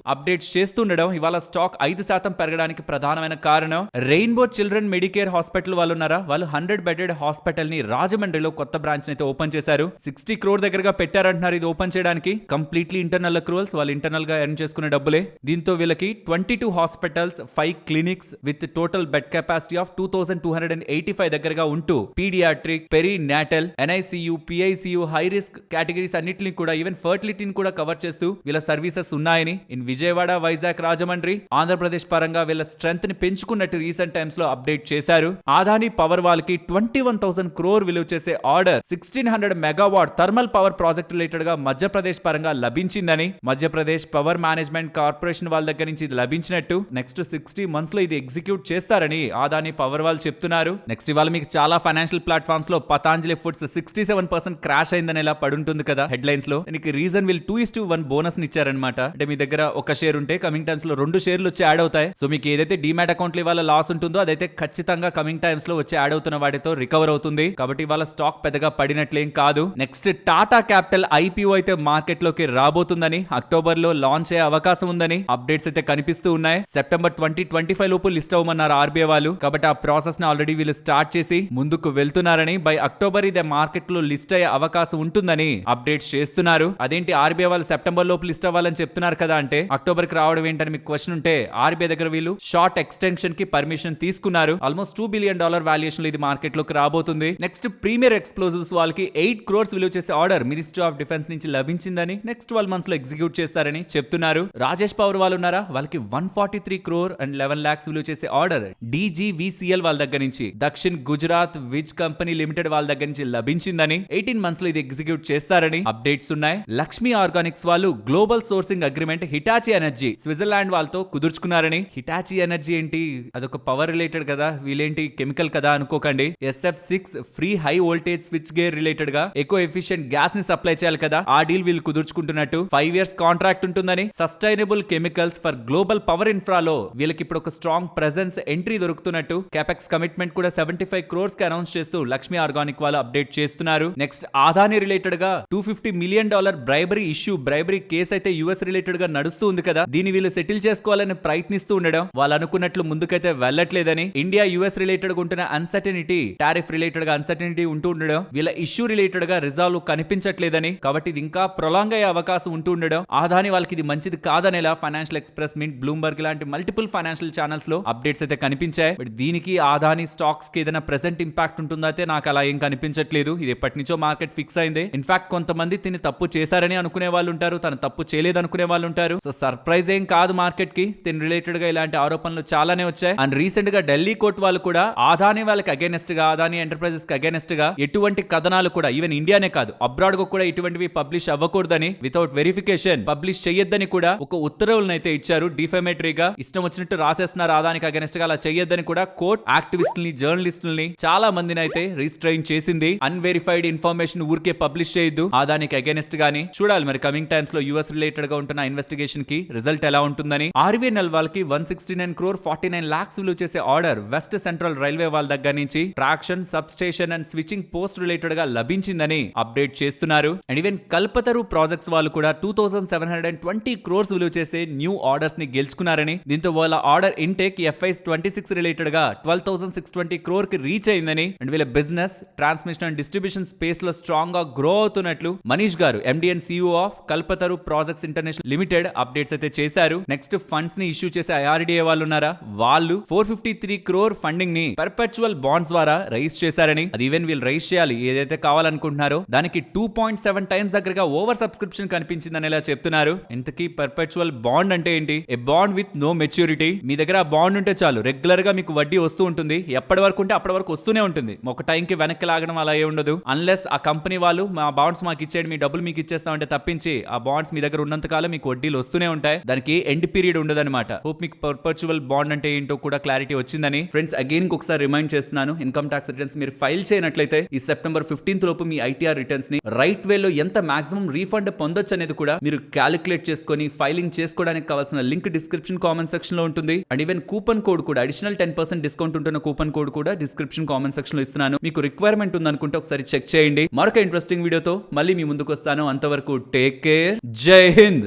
అప్డేట్స్ చేస్తుండడం ఇవాళ స్టాక్ 5% పెరగడానికి ప్రధానమైన కారణం. రెయిన్బో చిల్డ్రన్ మెడికేర్ హాస్పిటల్ వాళ్ళు ఉన్నారా, వాళ్ళు 100 bedded హాస్పిటల్ ని రాజమండ్రిలో కొత్త బ్రాంచ్ అయితే ఓపెన్ చేశారు. 60 crore దగ్గరగా పెట్టారంటున్నారు ఇది ఓపెన్ చేయడానికి. కంప్లీట్లీ ఇంటర్నల్ అక్రూవల్స్, వాళ్ళు ఇంటర్నల్ గా ఎర్న్ చేసుకునే డబ్బులే. దీంతో వీళ్ళకి 22 hospitals, 5 clinics with total bed capacity of 2285 దగ్గరగా ఉంటూ paediatric, perinatal, NICU, PICU, high risk categories అన్నిటిని కూడా ఈవెన్ ఫర్టిలిటీని కూడా కవర్ చేస్తూ వీళ్ళ సర్వీసెస్ ఉన్నాయని ఇన్ విజయవాడ, వైజాగ్, రాజమండ్రి, ఆంధ్రప్రదేశ్ పరంగా వీళ్ళ స్ట్రెంత్ ని పెంచుకున్నట్టు రీసెంట్ టైమ్స్ లో అప్డేట్ చేశారు. ఆదాని పవర్ వాళ్ళకి 21,000 crore విలువ చేసే order 1600 megawatt thermal power project related గా మధ్యప్రదేశ్ పరంగా లభించిందని, మధ్యప్రదేశ్ పవర్ మేనేజ్మెంట్ కార్పొరేషన్ వాళ్ళ దగ్గర నుంచి ఇది లభించినట్టు నెక్స్ట్ 60 months లో ఇది ఎగ్జిక్యూట్ చేస్తారని ఆదాని పవర్ వాళ్ళు చెప్తున్నారు. నెక్స్ట్ ఇవాళ మీకు చాలా ఫైనాన్షియల్ ప్లాట్ఫామ్స్ లో పతాంజలి ఫుడ్స్ 67% క్రాష్ అయిందని ఇలా పడుంటుంది కదా హెడ్లైన్స్ లో. దీనికి రీజన్ వీళ్ళు 2:1 బోనస్ ని ఇచ్చారనమాట. అంటే మీ దగ్గర ఒక షేర్ ఉంటే కమింగ్ టైమ్స్ లో 2 షేర్లు వచ్చి యాడ్ అవుతాయి. సో మీకు ఏదైతే డిమాట్ అకౌంట్ లో ఇవాళ లాస్ ఉంటుందో అదైతే ఖచ్చితంగా కమింగ్ టైమ్స్ లో వచ్చి యాడ్ అవుతున్న వాటితో రికవర్ అవుతుంది. కాబట్టి ఇవాళ స్టాక్ పెద్దగా పడినట్లేం కాదు. నెక్స్ట్ టాటా క్యాపిటల్ IPO అయితే మార్కెట్ లోకి రాబోతుందని, అక్టోబర్ లో లాంచ్ అయ్యే అవకాశం ఉందని అప్డేట్స్ అయితే కనిపిస్తూ ఉన్నాయి. సెప్టెంబర్ 2025 లోపు లిస్ట్ అవ్వమన్నారు RBI వాళ్ళు. కాబట్టి ఆ ప్రాసెస్ ని ఆల్రెడీ వీళ్ళు స్టార్ట్ చేసి ముందుకు వెళ్తున్నారని, బై అక్టోబర్ ఇదే మార్కెట్ లో లిస్ట్ అయ్యే అవకాశం ఉంటుందని అప్డేట్స్ చేస్తున్నారు. అదేంటి RBI వాళ్ళు సెప్టెంబర్ లోపు లిస్ట్ అవ్వాలని చెప్తున్నారు కదా అంటే అక్టోబర్ కి రావడం ఏంటని మీకు క్వశ్చన్ ఉంటే RBI దగ్గర వీళ్ళు షార్ట్ ఎక్స్టెన్షన్ కి పర్మిషన్ తీసుకున్నారు. ఆల్మోస్ట్ $2 billion వాల్యుయేషన్ లో ఇది మార్కెట్ లోకి రాబోతుంది. నెక్స్ట్ ప్రీమియర్ ఎక్స్ప్లోజివ్స్ వాళ్ళకి 8 crores విలువ చేసే ఆర్డర్ మినిస్ట్రీ ఆఫ్ డిఫెన్స్ నుంచి లభించిందని, నెక్స్ట్ 12 months లో ఎగ్జిక్యూట్ చేస్తారని చెప్తున్నారు. రాజేష్ పవర్ వాళ్ళు ఉన్నారా, వాళ్ళకి 143 crore and 11 lakhs విలువ చేసే ఆర్డర్ DGVCL వాళ్ళ దగ్గర నుంచి, దక్షిణ్ గుజరాత్ విజ్ కంపెనీ లిమిటెడ్ వాళ్ళ దగ్గర నుంచి లభించిందని, 18 months లో ఇది ఎగ్జిక్యూట్ చేస్తారని అప్డేట్స్ ఉన్నాయి. లక్ష్మీ ఆర్గానిక్స్ వాళ్ళు global sourcing agreement Hitachi energy Switzerland వాళ్ళతో కుదుర్చుకున్నారని. హిటాచి ఎనర్జీ ఏంటి, అదొక పవర్ రిలేటెడ్ కదా, వీళ్ళేంటి కెమికల్ కదా అనుకోకండి. SF6 free high voltage switch gear related గా ఎక్కువ ఎఫిషియెంట్ గ్యాస్ ని సప్లై చేయాలి కదా, ఆ డీల్ వీళ్ళు కుదుర్చుకుంటున్నట్టు. 5 years కాంట్రాక్ట్ ఉంటుందని, sustainable chemicals for global power ఇన్ఫ్రాలో వీళ్ళకి ఇప్పుడు ఒక స్ట్రాంగ్ ప్రెజెన్స్ ఎంట్రీ దొరుకుతున్నట్టు. క్యాపెక్స్ కమిట్మెంట్ కూడా 75 crores కి అనౌన్స్ చేస్తూ లక్ష్మీ ఆర్గానిక్ వాళ్ళు అప్డేట్ చేస్తున్నారు. నెక్స్ట్ ఆదాని రిలేటెడ్ గా $250 million బ్రైబరీ కేసు అయితే US రిలేటెడ్ గా నడుస్తూ ఉంది కదా, దీన్ని వీళ్ళు సెటిల్ చేసుకోవాలని ప్రయత్నిస్తూ ఉండడం, వాళ్ళు అనుకున్నట్లు ముందుకైతే వెళ్ళట్లేదని, ఇండియా US రిలేటెడ్ గా ఉంటున్న అన్సర్టనిటీ, టారిఫ్ రిలేటెడ్ గా అన్సర్టనిటీ ఉంటూ ఉండడం, వీళ్ళ ఇష్యూ రిలేటెడ్ గా రిజాల్వ్ కనిపించట్లేదని, కాబట్టి ఇది ఇంకా ప్రొలాంగ్ అయ్యే అవకాశం ఉంటూ ఉండడం, ఆదాని వాళ్ళకి ఇది మంచిది కాదనేలా ఫైనాన్షియల్ ఎక్స్ప్రెస్, మింట్, బ్లూంబర్గ్ లాంటి మల్టిపుల్ ఫైనాన్షియల్ ఛానల్స్ లో అప్డేట్స్ అయితే కనిపించాయి. బట్ దీనికి ఆదాని స్టాక్స్ కి ఏదైనా ప్రెసెంట్ ఇంపాక్ట్ ఉంటుందో అయితే నాకు అలా ఏం కనిపించట్లేదు. ఇది ఎప్పటి నుంచో మార్కెట్ ఫిక్స్ అయింది. ఇన్ఫాక్ట్ కొంతమంది తిని తప్పు చేశారని అనుకునే వాళ్ళు ఉంటారు, తను తప్పు చేయలేదు అనుకునే వాళ్ళు ఉంటారు. సో సర్ప్రైజ్ ఏం కాదు మార్కెట్ కి, దీని రిలేటెడ్ గా ఇలాంటి ఆరోపణలు చాలానే వచ్చాయి. అండ్ రీసెంట్ గా ఢిల్లీ కోర్టు వాళ్ళు కూడా ఆదాని వాళ్ళకి అగైనెస్ట్ గా, ఆదాని ఎంటర్ప్రైజెస్ కి అగైనెస్ట్ గా ఎటువంటి కథనాలు కూడా ఈవెన్ ఇండియానే కాదు అబ్రాడ్ గా కూడా ఇటువంటివి పబ్లిష్ అవ్వకూడదని, వితౌట్ వెరిఫికేషన్ పబ్లిష్ చెయ్యొద్దని కూడా ఒక ఉత్తర్వులను అయితే ఇచ్చారు. డిఫెమేటరీగా ఇష్టం వచ్చినట్టు రాసేస్తున్నారు ఆదానికి అగైనెస్ట్ గా, అలా చెయ్యొద్దని కూడా కోర్ట్ యాక్టివిస్టుల్ని, జర్నలిస్టుల్ని చాలా మందిని అయితే రిస్ట్రైన్ చేసింది. అన్వెరిఫైడ్ ఇన్ఫర్మేషన్ ఊరికే పబ్లిష్ చేయొద్దు ఆదానికి అగైనెస్ట్ గాని. చూడాలి మరి కమింగ్ టైమ్స్ లో US రిలేటెడ్ గా ఉంటున్న ఇన్వెస్టిగేషన్ కి రిజల్ట్ ఎలా ఉంటుందని. RVNL వాళ్ళకి 169 crore 49 lakhs విలువ చేసే ఆర్డర్ వెస్ట్ సెంట్రల్ రైల్వే వాళ్ళ దగ్గర నుంచి traction, sub station and switching post related గా లభించిందని అప్డేట్ చేస్తున్నారు. అండ్ ఈవెన్ కల్పతరు ప్రాజెక్ట్స్ వాళ్ళు కూడా 2720 crores విలువ చేసే న్యూ ఆర్డర్స్ ని గెలుచుకున్నారని, దీంతో వాళ్ళ ఆర్డర్ ఇంటేక్ FY26 రిలేటెడ్ గా 12,620 crore కి రీచ్ అయిందని, అండ్ వీళ్ళ business, transmission and distribution space లో స్ట్రాంగ్ గా గ్రో అవుతున్నట్లు మనీష్ గారు, MD and CEO of Kalpataru projects international limited updates అయితే చేశారు. నెక్స్ట్ ఫండ్స్ ని ఇష్యూ చేసే IRDA వాళ్ళు ఉన్నారా, వాళ్ళు 453 crore ఫండింగ్ ని పర్పెచువల్ బాండ్స్ ద్వారా రైజ్ చేశారని, అది ఈవెన్ వీళ్ళు రైజ్ చేయాలి ఏదైతే కావాలనుకుంటున్నారో దానికి 2.7 times దగ్గరగా ఓవర్ సబ్స్క్రిప్షన్ కనిపించిందని ఇలా చెప్తున్నారు. ఇంతకీ పర్పెచువల్ బాండ్ అంటే ఏంటి? ఏ బాండ్ విత్ నో మెచ్యూరిటీ. మీ దగ్గర ఆ బాండ్ ఉంటే చాలు, రెగ్యులర్ గా మీకు వడ్డీ వస్తూ ఉంటుంది, ఎప్పటి వరకు ఉంటే అప్పటి వరకు వస్తూనే ఉంటుంది, ఒక టైంకి వెనక్కి లాగడం అలా ఏ ఉండదు. అన్లెస్ ఆ కంపెనీ వాళ్ళు మా బాండ్స్ మాకు ఇచ్చేయండి, మీ డబ్బులు మీకు ఇచ్చేస్తామంటే తప్పించి ఆ బాండ్స్ మీ దగ్గర ఉన్నంత కాలం మీకు వడ్డీలు వస్తూనే ఉంటాయి, దానికి ఎండ్ పీరియడ్ ఉండదన్నమాట. హోప్ మీకు పర్పచువల్ బాండ్ అంటే ఏంటో కూడా క్లారిటీ వచ్చిందని. ఫ్రెండ్స్ అగైన్ ఒకసారి రిమైండ్ చేస్తున్నాను, ఇన్కమ్ ట్యాక్స్ రిటర్న్స్ మీరు ఫైల్ చేయనట్లయితే ఈ సెప్టెంబర్ 15th లోపు మీ ఐటీఆర్ రిటర్న్స్ ని రైట్ వేలో ఎంత మాక్సిమం రీఫండ్ పొందొచ్చు అనేది కూడా మీరు క్యాలిక్యులేట్ చేసుకొని ఫైలింగ్ చేసుకోవడానికి కావాల్సిన లింక్ డిస్క్రిప్షన్ కామెంట్ సెక్షన్ లో ఉంటుంది. అండ్ ఈవెన్ కూపన్ కోడ్ కూడా అడిషనల్ 10% డిస్కౌంట్ ఉంటున్న కూపన్ కోడ్ కూడా డిస్క్రిప్షన్ కామెంట్ సెక్షన్ లో ఇస్తున్నాను. మీకు రిక్వైర్మెంట్ ఉందనుకుంటే ఒకసారి చెక్ చేయండి. మరొక ఇంట్రెస్టింగ్ వీడియోతో మళ్ళీ మీ ముందుకు వస్తాను. అంతవరకు టేక్ కేర్. జై హింద్.